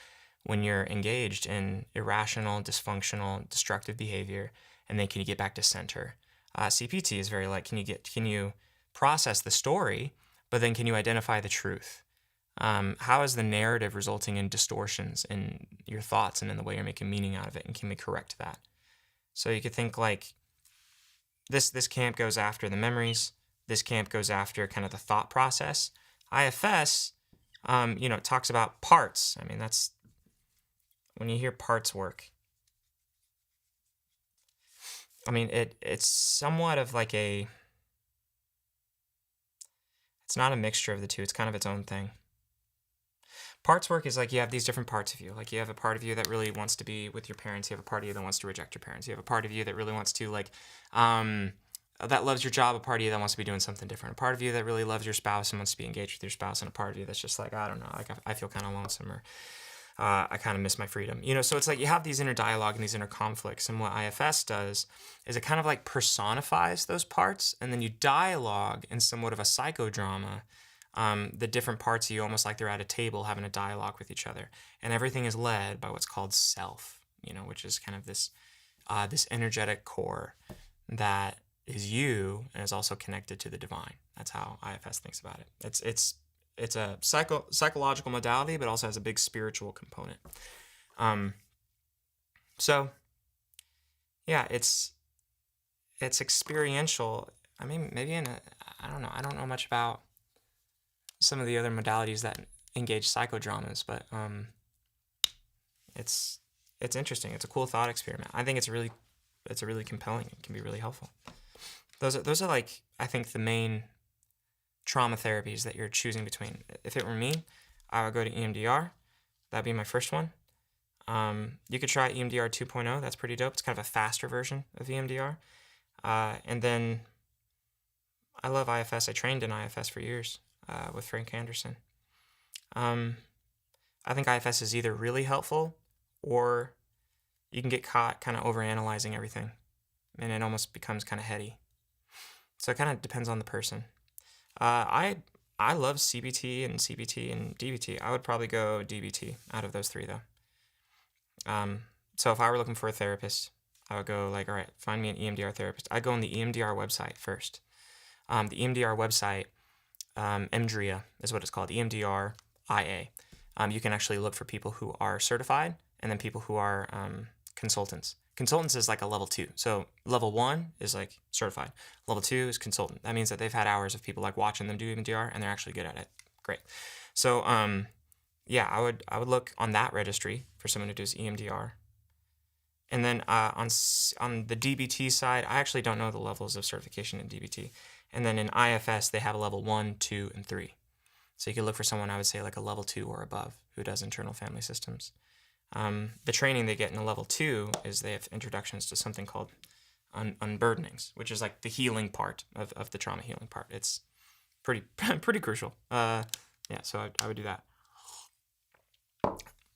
when you're engaged in irrational, dysfunctional, destructive behavior, and then can you get back to center? CPT is very like, can you process the story, but then can you identify the truth? How is the narrative resulting in distortions in your thoughts and in the way you're making meaning out of it, and can we correct that? So you could think like this camp goes after the memories. This camp goes after kind of the thought process. IFS, talks about parts. I mean, that's when you hear parts work. I mean, it's somewhat of like it's not a mixture of the two. It's kind of its own thing. Parts work is like you have these different parts of you. Like you have a part of you that really wants to be with your parents. You have a part of you that wants to reject your parents. You have a part of you that really wants to that loves your job. A part of you that wants to be doing something different. A part of you that really loves your spouse and wants to be engaged with your spouse. And a part of you that's just like, I don't know, like I feel kind of lonesome. Or I kind of miss my freedom. You know, so it's like you have these inner dialogue and these inner conflicts. And what IFS does is it kind of like personifies those parts, and then you dialogue in somewhat of a psychodrama. The different parts of you almost like they're at a table having a dialogue with each other. And everything is led by what's called self, you know, which is kind of this energetic core that is you and is also connected to the divine. That's how IFS thinks about it. It's a psychological modality, but also has a big spiritual component. So yeah, it's experiential. I mean, maybe I don't know. I don't know much about some of the other modalities that engage psychodramas, but it's interesting. It's a cool thought experiment. I think it's really compelling. It can be really helpful. Those are like, I think, the main trauma therapies that you're choosing between. If it were me, I would go to EMDR. That'd be my first one. You could try EMDR 2.0. That's pretty dope. It's kind of a faster version of EMDR. And then I love IFS. I trained in IFS for years with Frank Anderson. I think IFS is either really helpful or you can get caught kind of overanalyzing everything, and it almost becomes kind of heady. So it kind of depends on the person. I love CBT and CBT and DBT. I would probably go DBT out of those three, though. So if I were looking for a therapist, I would go like, all right, find me an EMDR therapist. I'd go on the EMDR website first. The EMDR website, EMDRIA is what it's called, EMDR IA. You can actually look for people who are certified and then people who are consultants. Consultants is like a level 2. So level 1 is like certified. Level 2 is consultant. That means that they've had hours of people like watching them do EMDR and they're actually good at it. Great. So yeah, I would look on that registry for someone who does EMDR. And then on the DBT side, I actually don't know the levels of certification in DBT. And then in IFS, they have a level 1, 2, and 3. So you could look for someone, I would say, like a level 2 or above who does internal family systems. The training they get in a level 2 is they have introductions to something called unburdenings, which is like the healing part of the trauma healing part. It's pretty crucial. Yeah, so I would do that.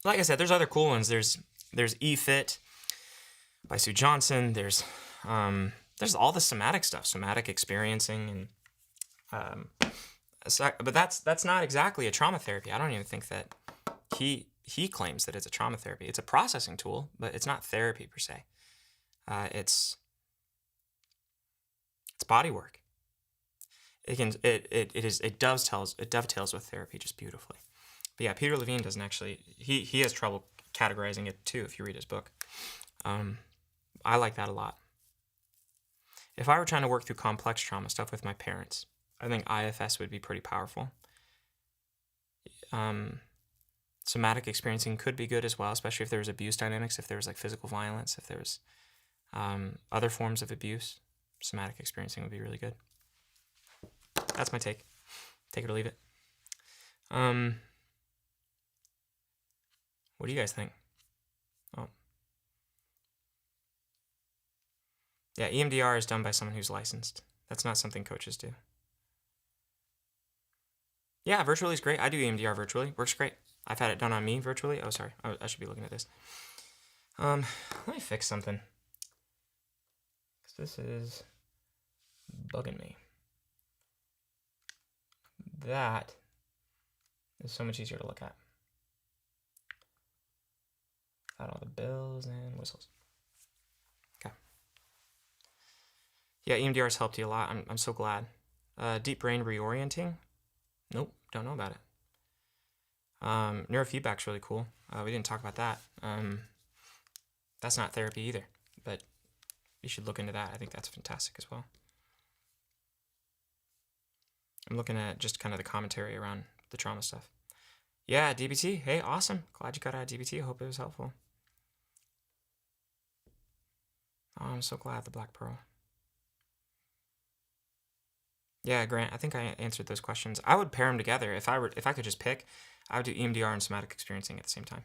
Like I said, there's other cool ones. There's eFit by Sue Johnson. There's all the somatic stuff, somatic experiencing, and but that's not exactly a trauma therapy. I don't even think that he claims that it's a trauma therapy. It's a processing tool, but it's not therapy per se. It's body work. It dovetails with therapy just beautifully. But yeah, Peter Levine doesn't actually. He has trouble categorizing it too. If you read his book, I like that a lot. If I were trying to work through complex trauma stuff with my parents, I think IFS would be pretty powerful. Somatic experiencing could be good as well, especially if there was abuse dynamics, if there was like physical violence, if there was other forms of abuse. Somatic experiencing would be really good. That's my take. Take it or leave it. What do you guys think? Oh. Yeah, EMDR is done by someone who's licensed. That's not something coaches do. Yeah, virtually is great. I do EMDR virtually. Works great. I've had it done on me virtually. Oh, sorry. I should be looking at this. Let me fix something. Because this is bugging me. That is so much easier to look at. Got all the bells and whistles. Okay. Yeah, EMDR has helped you a lot. I'm so glad. Deep brain reorienting. Nope, don't know about it. Neurofeedback's really cool. We didn't talk about that. That's not therapy either, but you should look into that. I think that's fantastic as well. I'm looking at just kind of the commentary around the trauma stuff. Yeah, DBT. Hey, awesome. Glad you got out of DBT. I hope it was helpful. Oh, I'm so glad, the Black Pearl. Yeah, Grant, I think I answered those questions. I would pair them together. If I could just pick, I would do EMDR and somatic experiencing at the same time.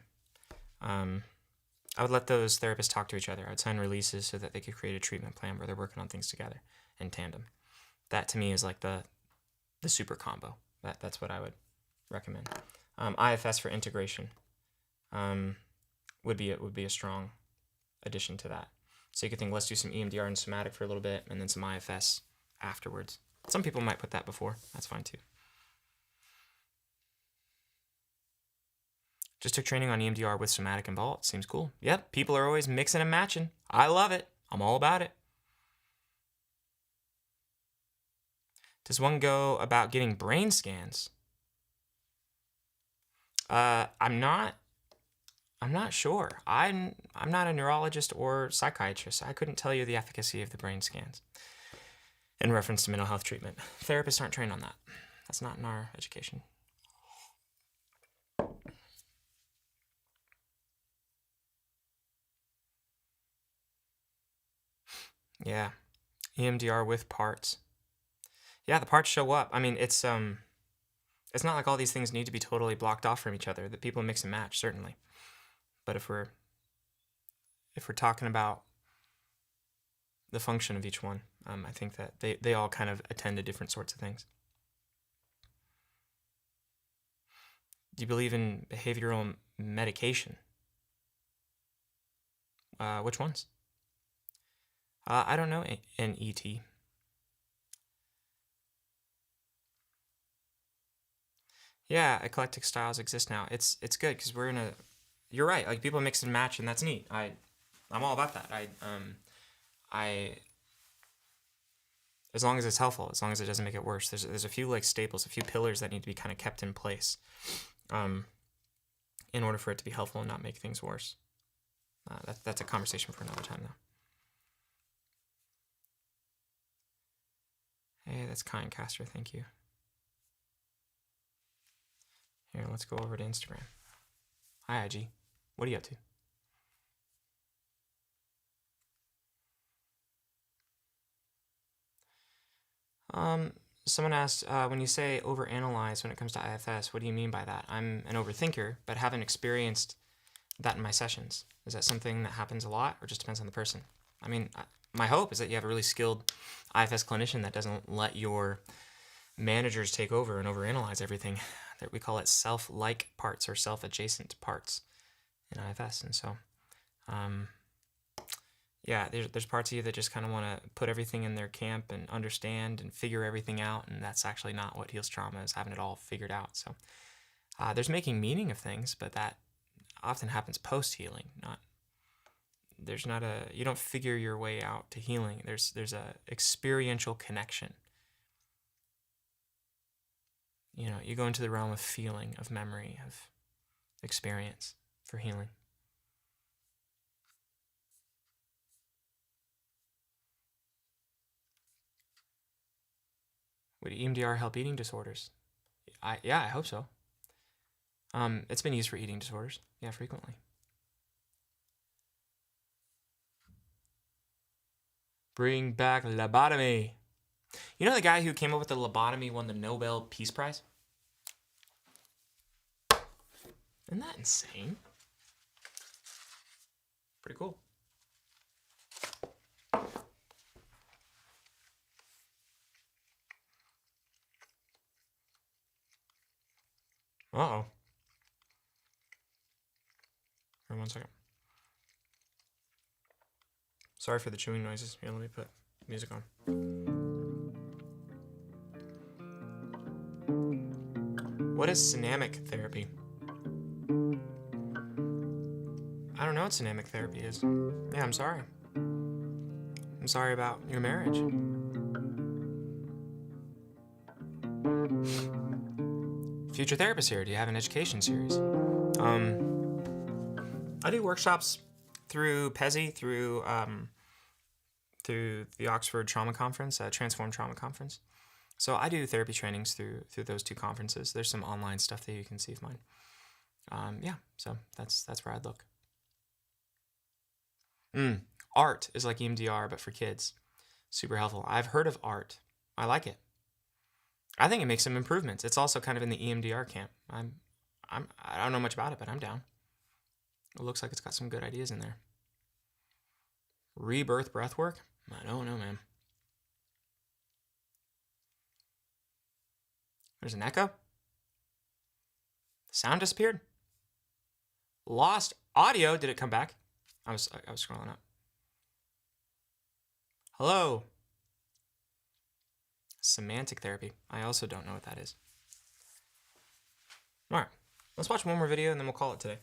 I would let those therapists talk to each other. I would sign releases so that they could create a treatment plan where they're working on things together in tandem. That to me is like the super combo. That's what I would recommend. IFS for integration. would be a strong addition to that. So you could think, let's do some EMDR and somatic for a little bit, and then some IFS afterwards. Some people might put that before. That's fine too. Just took training on EMDR with somatic and vault. Seems cool. Yep, people are always mixing and matching. I love it. I'm all about it. Does one go about getting brain scans? I'm not sure. I'm not a neurologist or psychiatrist. I couldn't tell you the efficacy of the brain scans in reference to mental health treatment. Therapists aren't trained on that. That's not in our education. Yeah, EMDR with parts. Yeah, the parts show up. I mean, it's not like all these things need to be totally blocked off from each other. That people mix and match, certainly. But if we're talking about the function of each one, I think that they all kind of attend to different sorts of things. Do you believe in behavioral medication? Which ones? I don't know an ET. Yeah, eclectic styles exist now. It's good because we're in a. You're right. Like people mix and match, and that's neat. I'm all about that. I as long as it's helpful, as long as it doesn't make it worse. There's a few like staples, a few pillars that need to be kind of kept in place, in order for it to be helpful and not make things worse. That's a conversation for another time, though. Hey, that's kind, Caster. Thank you. Here, let's go over to Instagram. Hi, IG. What are you up to? Someone asked, when you say overanalyze when it comes to IFS, what do you mean by that? I'm an overthinker, but haven't experienced that in my sessions. Is that something that happens a lot, or just depends on the person? I mean, my hope is that you have a really skilled IFS clinician that doesn't let your managers take over and overanalyze everything. That we call it self-like parts or self-adjacent parts in IFS. And so, yeah, there's parts of you that just kind of want to put everything in their camp and understand and figure everything out, and that's actually not what heals trauma is, having it all figured out. So there's making meaning of things, but that often happens post-healing. You don't figure your way out to healing. There's a experiential connection. You know, you go into the realm of feeling, of memory, of experience for healing. Would EMDR help eating disorders? Yeah, I hope so. It's been used for eating disorders. Yeah, frequently. Bring back lobotomy. You know the guy who came up with the lobotomy won the Nobel Peace Prize? Isn't that insane? Pretty cool. Uh-oh. Here, 1 second. Sorry for the chewing noises. Here, let me put music on. What is synamic therapy? I don't know what synamic therapy is. Yeah, I'm sorry. I'm sorry about your marriage. Future therapist here. Do you have an education series? I do workshops through PESI, through the Oxford Trauma Conference, Transform Trauma Conference. So I do therapy trainings through those two conferences. There's some online stuff that you can see of mine. Yeah, so that's where I'd look. Art is like EMDR, but for kids. Super helpful. I've heard of art. I like it. I think it makes some improvements. It's also kind of in the EMDR camp. I don't know much about it, but I'm down. It looks like it's got some good ideas in there. Rebirth breathwork? I don't know, man. There's an echo. The sound disappeared. lost audio. Did it come back? I was scrolling up. Hello. Semantic therapy. I also don't know what that is. All right. Let's watch one more video and then we'll call it today.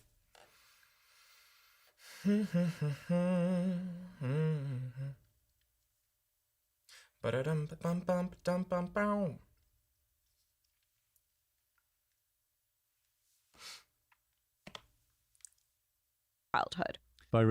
Childhood. By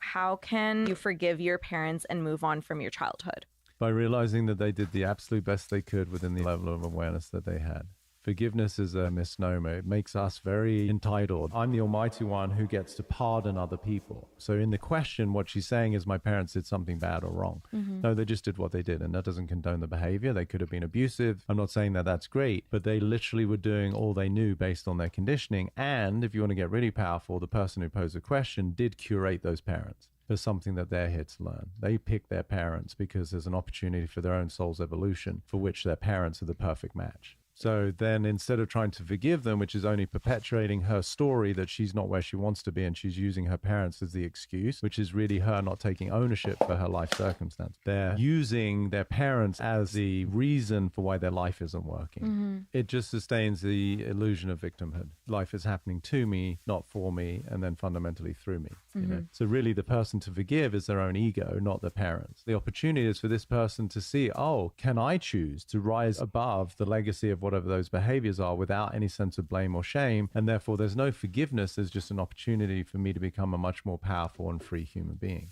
How can you forgive your parents and move on from your childhood? realizing that they did the absolute best they could within the level of awareness that they had. Forgiveness is a misnomer. It makes us very entitled. I'm the Almighty One who gets to pardon other people. So in the question, what she's saying is my parents did something bad or wrong. No, they just did what they did, and that doesn't condone the behavior. They could have been abusive. I'm not saying that that's great, but they literally were doing all they knew based on their conditioning. And if you want to get really powerful, the person who posed the question did curate those parents. There's something that they're here to learn. They pick their parents because there's an opportunity for their own soul's evolution for which their parents are the perfect match. So then instead of trying to forgive them, which is only perpetuating her story that she's not where she wants to be and she's using her parents as the excuse, which is really her not taking ownership for her life circumstance. They're using their parents as the reason for why their life isn't working. It just sustains the illusion of victimhood. Life is happening to me, not for me, and then fundamentally through me. You know? So really the person to forgive is their own ego, not the parents. The opportunity is for this person to see, oh, can I choose to rise above the legacy of whatever those behaviors are without any sense of blame or shame, and therefore there's no forgiveness. There's just an opportunity for me to become a much more powerful and free human being.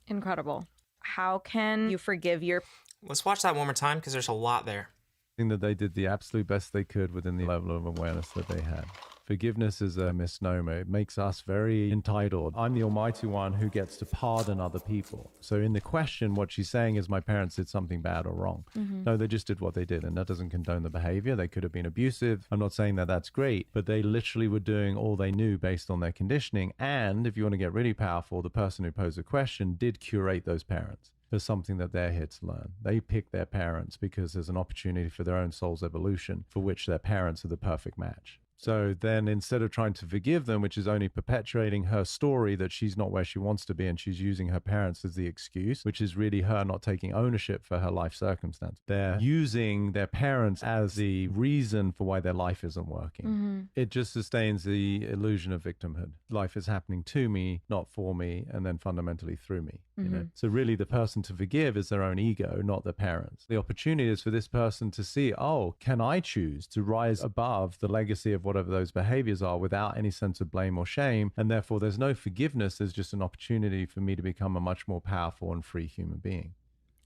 Incredible. How can you forgive your... Let's watch that one more time because there's a lot there. That they did the absolute best they could within the level of awareness that they had. Forgiveness is a misnomer. It makes us very entitled. I'm the Almighty One who gets to pardon other people. So in the question, what she's saying is my parents did something bad or wrong. No, they just did what they did, and that doesn't condone the behavior. They could have been abusive. I'm not saying that that's great, but they literally were doing all they knew based on their conditioning. And if you want to get really powerful, the person who posed the question did curate those parents. There's something that they're here to learn. They pick their parents because there's an opportunity for their own soul's evolution for which their parents are the perfect match. So then instead of trying to forgive them, which is only perpetuating her story that she's not where she wants to be and she's using her parents as the excuse, which is really her not taking ownership for her life circumstance. They're using their parents as the reason for why their life isn't working. It just sustains the illusion of victimhood. Life is happening to me, not for me, and then fundamentally through me. You know? So really the person to forgive is their own ego, not the parents. The opportunity is for this person to see, oh, can I choose to rise above the legacy of whatever those behaviors are without any sense of blame or shame, and therefore there's no forgiveness. There's just an opportunity for me to become a much more powerful and free human being.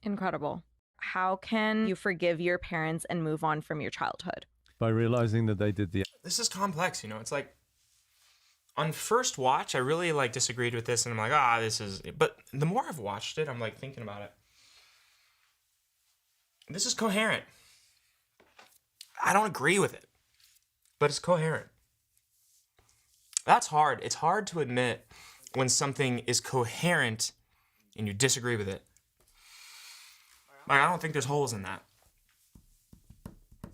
Incredible. How can you forgive your parents and move on from your childhood? By realizing that they did the... This is complex, you know. It's like on first watch, I really like disagreed with this, and I'm like, this is. But the more I've watched it, I'm like thinking about it. This is coherent. I don't agree with it, but it's coherent. That's hard. It's hard to admit when something is coherent and you disagree with it. Like, I don't think there's holes in that.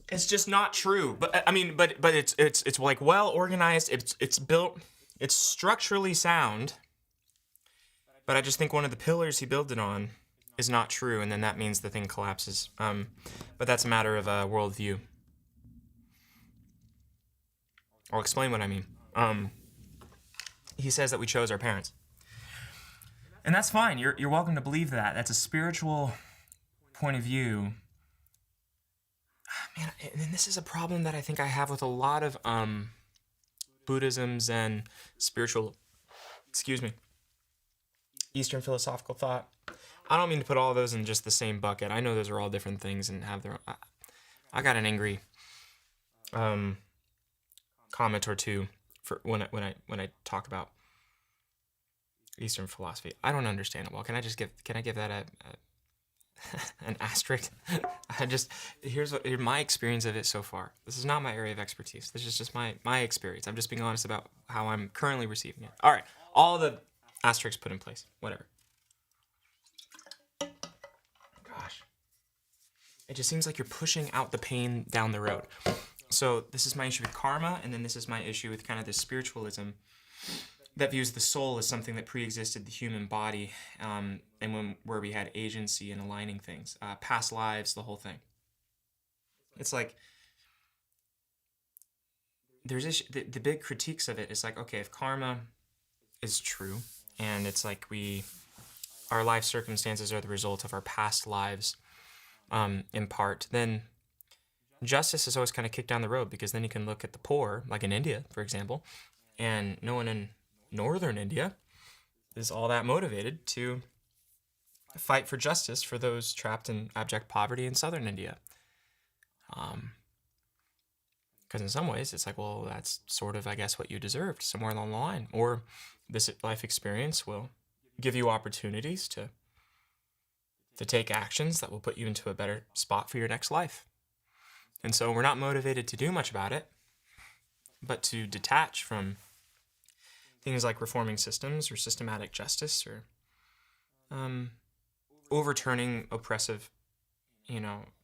It's just not true. But I mean, but it's like well organized. It's built. It's structurally sound. But I just think one of the pillars he built it on is not true, and then that means the thing collapses. But that's a matter of worldview. I'll explain what I mean. He says that we chose our parents, and that's fine. You're welcome to believe that. That's a spiritual point of view. Man, and this is a problem that I think I have with a lot of Buddhism, Zen, spiritual, Eastern philosophical thought. I don't mean to put all of those in just the same bucket. I know those are all different things and have their own. I got an angry comment or two for when I talk about Eastern philosophy. I don't understand it well. Can I give that an asterisk? Here's my experience of it so far. This is not my area of expertise. This is just my experience. I'm just being honest about how I'm currently receiving it. All right, all the asterisks put in place. Whatever. Gosh, it just seems like you're pushing out the pain down the road. So this is my issue with karma, and then this is my issue with kind of this spiritualism that views the soul as something that pre-existed the human body, and where we had agency in aligning things, past lives, the whole thing. It's like there's the big critiques of it is like, okay, if karma is true, and it's like our life circumstances are the result of our past lives, in part, then justice is always kind of kicked down the road, because then you can look at the poor, like in India, for example, and no one in northern India is all that motivated to fight for justice for those trapped in abject poverty in southern India. Because in some ways, it's like, well, that's sort of, I guess, what you deserved somewhere along the line. Or this life experience will give you opportunities to take actions that will put you into a better spot for your next life. And so we're not motivated to do much about it, but to detach from things like reforming systems or systematic justice or overturning oppressive,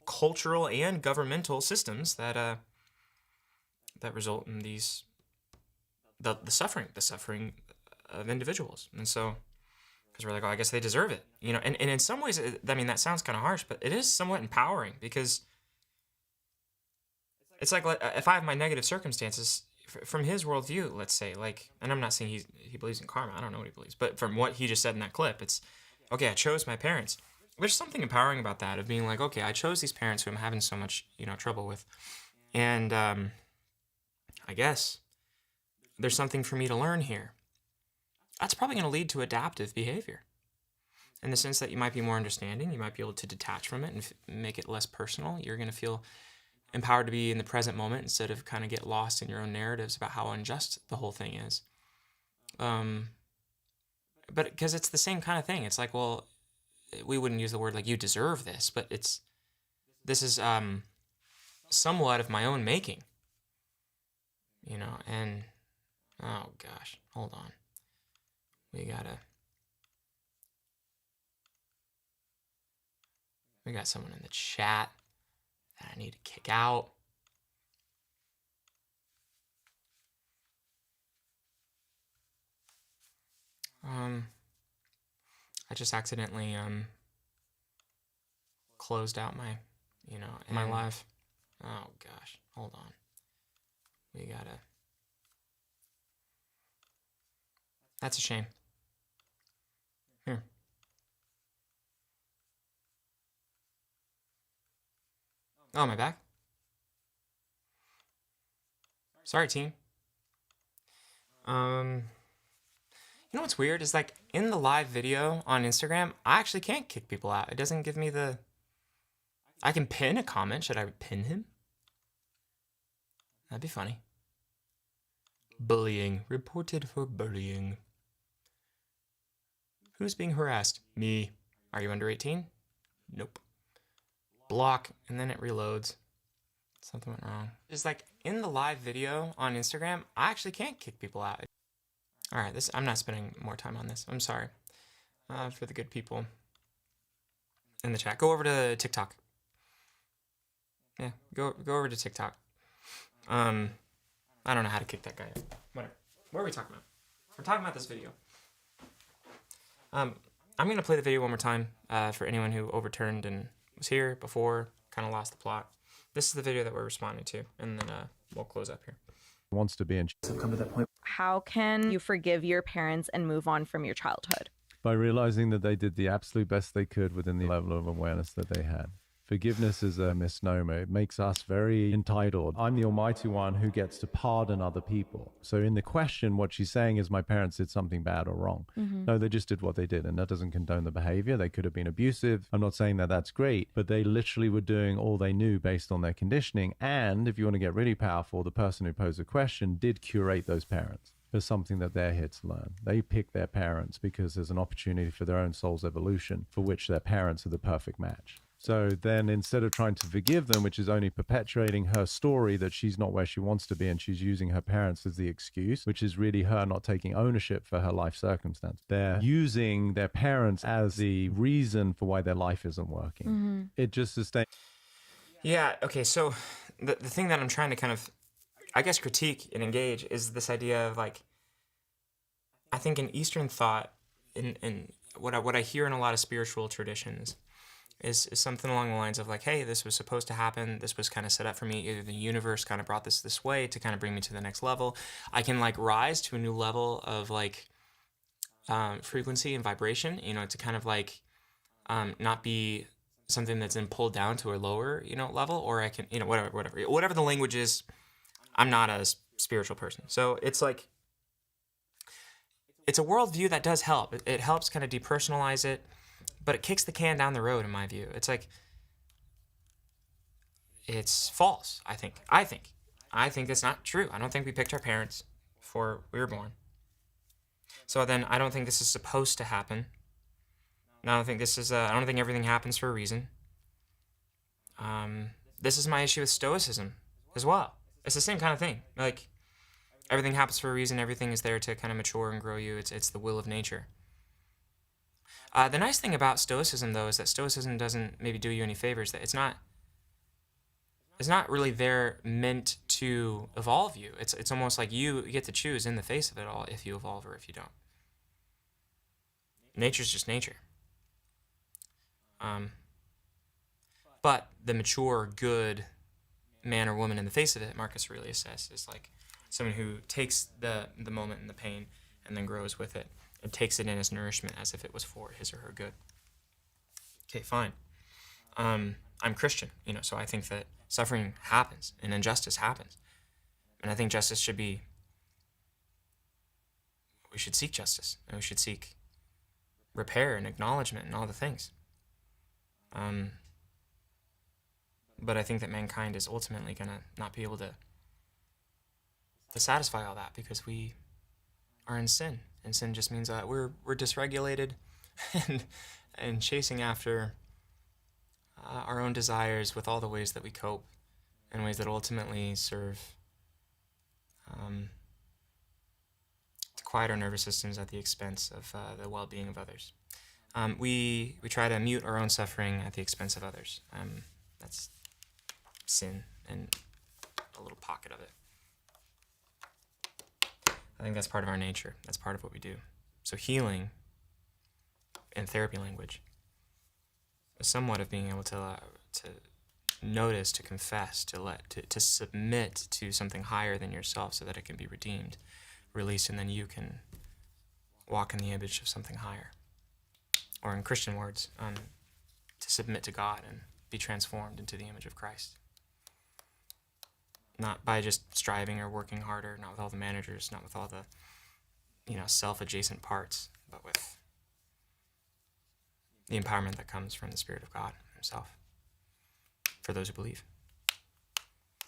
cultural and governmental systems that result in the suffering of individuals. And so, because we're like, oh, I guess they deserve it, and in some ways, I mean, that sounds kind of harsh, but it is somewhat empowering, because it's like if I have my negative circumstances from his worldview, let's say, like, and I'm not saying he believes in karma, I don't know what he believes, but from what he just said in that clip, it's, okay, I chose my parents. There's something empowering about that, of being like, okay, I chose these parents who I'm having so much, trouble with, and I guess there's something for me to learn here. That's probably going to lead to adaptive behavior, in the sense that you might be more understanding, you might be able to detach from it and make it less personal. You're going to feel empowered to be in the present moment instead of kind of get lost in your own narratives about how unjust the whole thing is. But because it's the same kind of thing. It's like, well, we wouldn't use the word like you deserve this, but this is somewhat of my own making, and oh gosh, hold on. We got someone in the chat that I need to kick out. I just accidentally closed out my, my live. Oh gosh, hold on. That's a shame. Here. Oh, am I back? Sorry, team. You know what's weird is, like, in the live video on Instagram, I actually can't kick people out. It doesn't give me I can pin a comment. Should I pin him? That'd be funny. Bullying. Reported for bullying. Who's being harassed? Me. Are you under 18? Nope. Block, and then it reloads. Something went wrong. Just like in the live video on Instagram, I actually can't kick people out. All right, I'm not spending more time on this. I'm sorry. For the good people in the chat, go over to TikTok. Yeah, go over to TikTok. I don't know how to kick that guy out. Whatever. What are we talking about? We're talking about this video. I'm gonna play the video one more time for anyone who overturned and was here before, kind of lost the plot. This is the video that we're responding to, and then we'll close up here. Wants to be in. So come to that point. How can you forgive your parents and move on from your childhood? By realizing that they did the absolute best they could within the level of awareness that they had. Forgiveness is a misnomer. It makes us very entitled. I'm the Almighty One who gets to pardon other people. So in the question, what she's saying is my parents did something bad or wrong. Mm-hmm. No, they just did what they did, and that doesn't condone the behavior. They could have been abusive. I'm not saying that that's great, but they literally were doing all they knew based on their conditioning. And if you want to get really powerful, the person who posed the question did curate those parents. There's something that they're here to learn. They pick their parents because there's an opportunity for their own soul's evolution for which their parents are the perfect match. So then instead of trying to forgive them, which is only perpetuating her story that she's not where she wants to be and she's using her parents as the excuse, which is really her not taking ownership for her life circumstance. They're using their parents as the reason for why their life isn't working. Mm-hmm. It just sustains. Yeah, okay, so the thing that I'm trying to kind of, I guess, critique and engage is this idea of, like, I think in Eastern thought, in what I hear in a lot of spiritual traditions, is something along the lines of like, hey, this was supposed to happen. This was kind of set up for me. Either the universe kind of brought this way to kind of bring me to the next level. I can like rise to a new level of like frequency and vibration, to kind of like not be something that's then pulled down to a lower, level, or I can, whatever the language is. I'm not a spiritual person. So it's like, it's a worldview that does help. It helps kind of depersonalize it, but it kicks the can down the road in my view. It's like, it's false, I think. I think it's not true. I don't think we picked our parents before we were born. So then I don't think this is supposed to happen. I don't think I don't think everything happens for a reason. This is my issue with Stoicism as well. It's the same kind of thing. Like, everything happens for a reason. Everything is there to kind of mature and grow you. It's the will of nature. The nice thing about Stoicism, though, is that Stoicism doesn't maybe do you any favors. That it's not really there meant to evolve you. It's almost like you get to choose in the face of it all if you evolve or if you don't. Nature's just nature. But the mature, good man or woman in the face of it, Marcus Aurelius says, is like someone who takes the moment and the pain and then grows with it and takes it in as nourishment as if it was for his or her good. Okay, fine. I'm Christian, so I think that suffering happens and injustice happens. And I think justice we should seek justice, and we should seek repair and acknowledgement and all the things. But I think that mankind is ultimately going to not be able to satisfy all that because we are in sin. And sin just means that we're dysregulated and chasing after our own desires with all the ways that we cope in ways that ultimately serve to quiet our nervous systems at the expense of the well-being of others. We try to mute our own suffering at the expense of others. That's sin and a little pocket of it. I think that's part of our nature. That's part of what we do. So healing, in therapy language, is somewhat of being able to notice, to confess, to submit to something higher than yourself so that it can be redeemed, released, and then you can walk in the image of something higher. Or in Christian words, to submit to God and be transformed into the image of Christ. Not by just striving or working harder, not with all the managers, not with all the, self-adjacent parts, but with the empowerment that comes from the Spirit of God himself, for those who believe.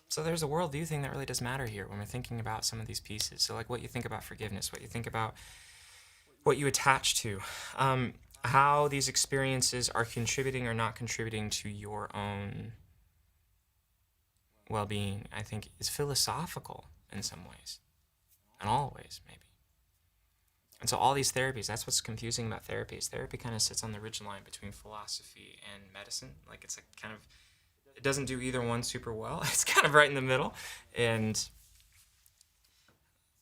So there's a worldview thing that really does matter here when we're thinking about some of these pieces. So like what you think about forgiveness, what you think about what you attach to, how these experiences are contributing or not contributing to your own well-being, I think, is philosophical in some ways, in all ways, maybe. And so all these therapies, that's what's confusing about therapies. Therapy kind of sits on the ridgeline between philosophy and medicine. Like it's like kind of, it doesn't do either one super well. It's kind of right in the middle. And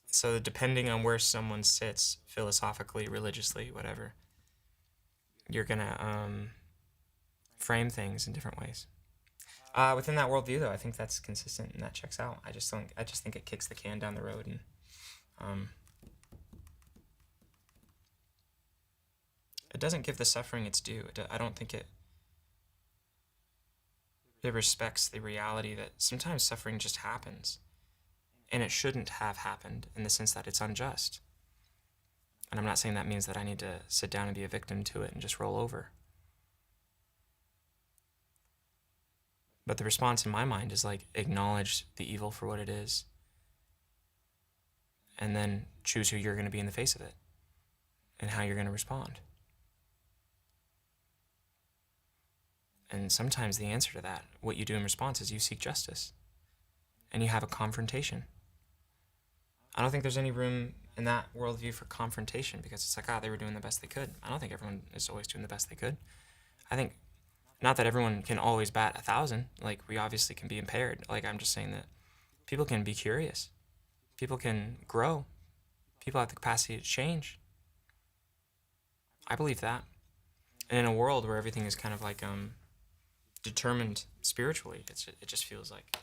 so depending on where someone sits philosophically, religiously, whatever, you're going to frame things in different ways. Within that worldview, though, I think that's consistent and that checks out. I just think it kicks the can down the road, and it doesn't give the suffering its due. I don't think it respects the reality that sometimes suffering just happens, and it shouldn't have happened in the sense that it's unjust. And I'm not saying that means that I need to sit down and be a victim to it and just roll over. But the response in my mind is like, acknowledge the evil for what it is, and then choose who you're going to be in the face of it and how you're going to respond. And sometimes the answer to that, what you do in response, is you seek justice and you have a confrontation. I don't think there's any room in that worldview for confrontation because it's like, they were doing the best they could. I don't think everyone is always doing the best they could. I think not that everyone can always bat 1,000. Like, we obviously can be impaired. Like, I'm just saying that people can be curious. People can grow. People have the capacity to change. I believe that. And in a world where everything is kind of like determined spiritually, it just feels like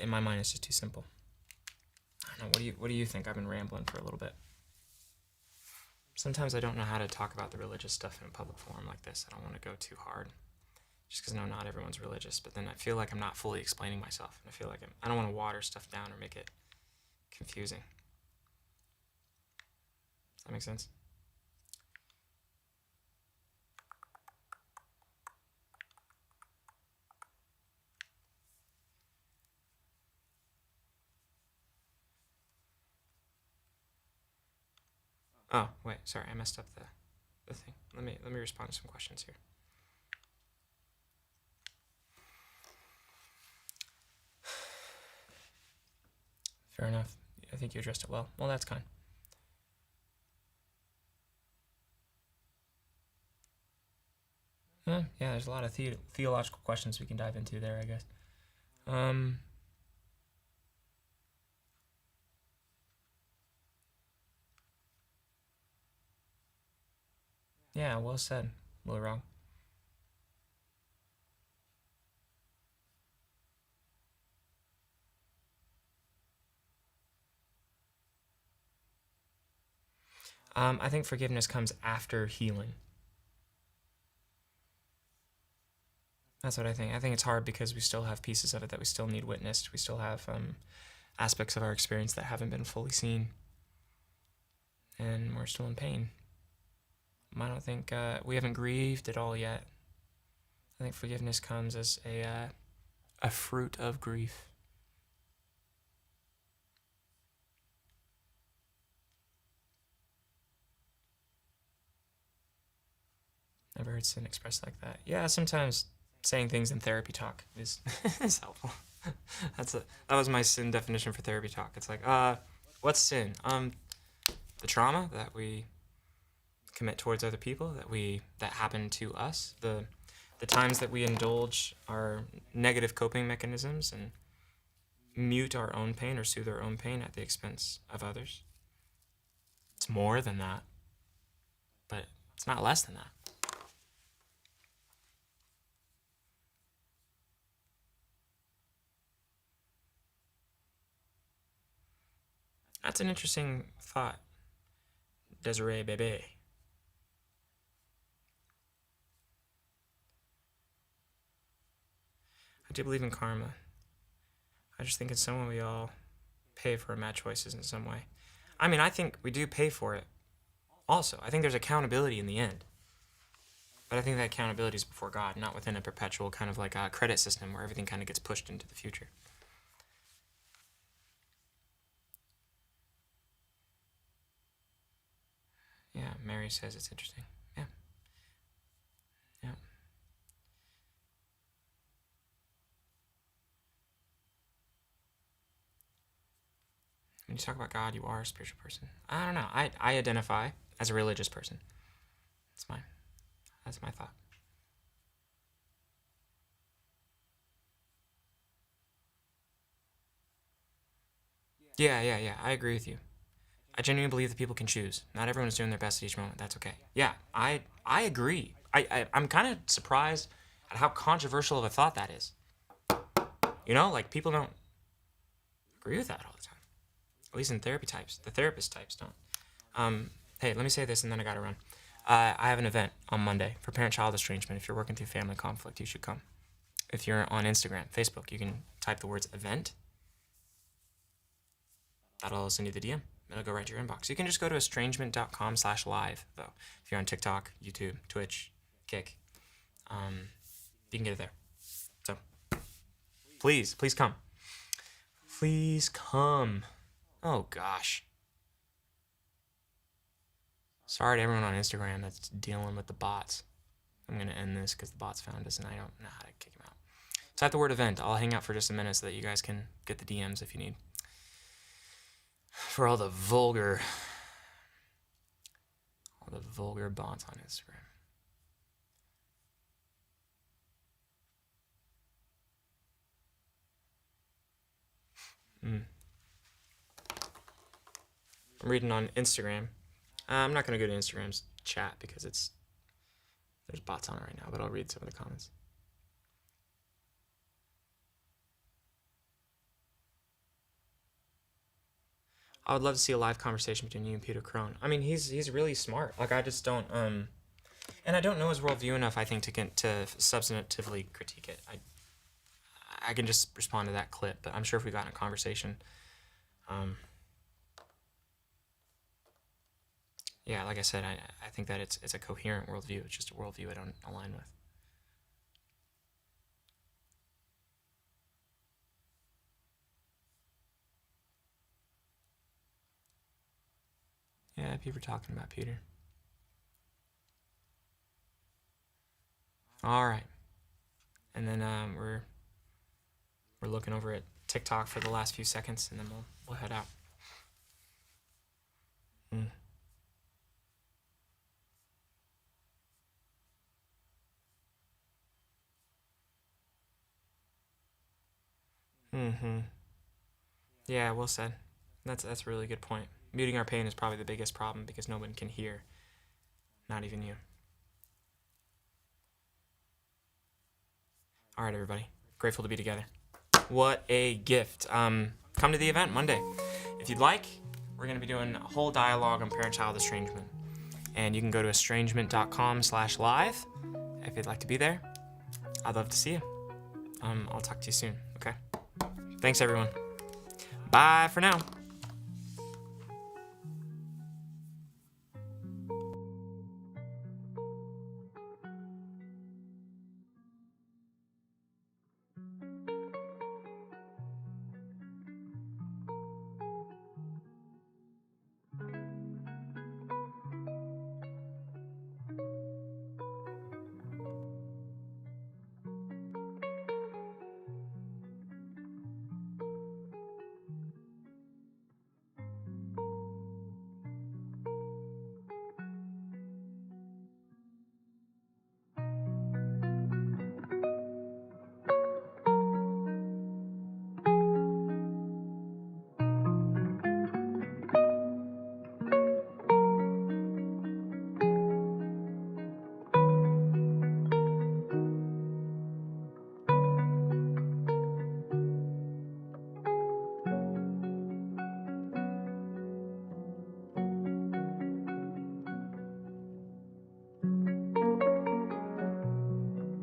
in my mind it's just too simple. I don't know. What do you think? I've been rambling for a little bit. Sometimes I don't know how to talk about the religious stuff in a public forum like this. I don't want to go too hard, just because I know not everyone's religious. But then I feel like I'm not fully explaining myself, and I feel like I don't want to water stuff down or make it confusing. Does that make sense? Oh, wait, sorry, I messed up the thing. Let me respond to some questions here. Fair enough. I think you addressed it well. Well, that's kind. Yeah, there's a lot of theological questions we can dive into there, I guess. Yeah, well said, Will Wrong. I think forgiveness comes after healing. That's what I think. I think it's hard because we still have pieces of it that we still need witnessed. We still have aspects of our experience that haven't been fully seen. And we're still in pain. I don't think we haven't grieved at all yet. I think forgiveness comes as a fruit of grief. Never heard sin expressed like that. Yeah, sometimes saying things in therapy talk is is helpful. That was my sin definition for therapy talk. It's like, what's sin? The trauma that we commit towards other people, that happen to us, the times that we indulge our negative coping mechanisms and mute our own pain or soothe our own pain at the expense of others. It's more than that, but it's not less than that. That's an interesting thought, Desiree Bebe. I do believe in karma. I just think in some way we all pay for our bad choices in some way. I mean, I think we do pay for it also. I think there's accountability in the end. But I think that accountability is before God, not within a perpetual kind of like a credit system where everything kind of gets pushed into the future. Yeah, Mary says it's interesting. Yeah. Yeah. When you talk about God, you are a spiritual person. I don't know. I identify as a religious person. That's my thought. Yeah. I agree with you. I genuinely believe that people can choose. Not everyone is doing their best at each moment. That's okay. Yeah, I agree. I'm kind of surprised at how controversial of a thought that is. You know, like people don't agree with that all the time. At least in therapy types. The therapist types don't. Hey, let me say this and then I gotta run. I have an event on Monday for parent-child estrangement. If you're working through family conflict, you should come. If you're on Instagram, Facebook, you can type the words event. That'll send you the DM. It'll go right to your inbox. You can just go to estrangement.com/live, though. If you're on TikTok, YouTube, Twitch, Kick, you can get it there. So, please come. Please come. Oh, gosh. Sorry to everyone on Instagram that's dealing with the bots. I'm going to end this because the bots found us and I don't know how to kick them out. Type the word event. I'll hang out for just a minute so that you guys can get the DMs if you need. For all the vulgar bots on Instagram. I'm reading on Instagram. I'm not going to go to Instagram's chat because there's bots on it right now, but I'll read some of the comments. I would love to see a live conversation between you and Peter Crone. I mean, he's really smart. Like, I just don't and I don't know his worldview enough, I think, to substantively critique it. I can just respond to that clip, but I'm sure if we got in a conversation, yeah, like I said, I think that it's a coherent worldview. It's just a worldview I don't align with. Yeah, people are talking about Peter. All right, and then we're looking over at TikTok for the last few seconds, and then we'll head out. Yeah, well said. That's a really good point. Muting our pain is probably the biggest problem because no one can hear, not even you. All right, everybody. Grateful to be together. What a gift. Come to the event Monday. If you'd like, we're going to be doing a whole dialogue on parent-child estrangement. And you can go to estrangement.com/live if you'd like to be there. I'd love to see you. I'll talk to you soon, okay? Thanks, everyone. Bye for now.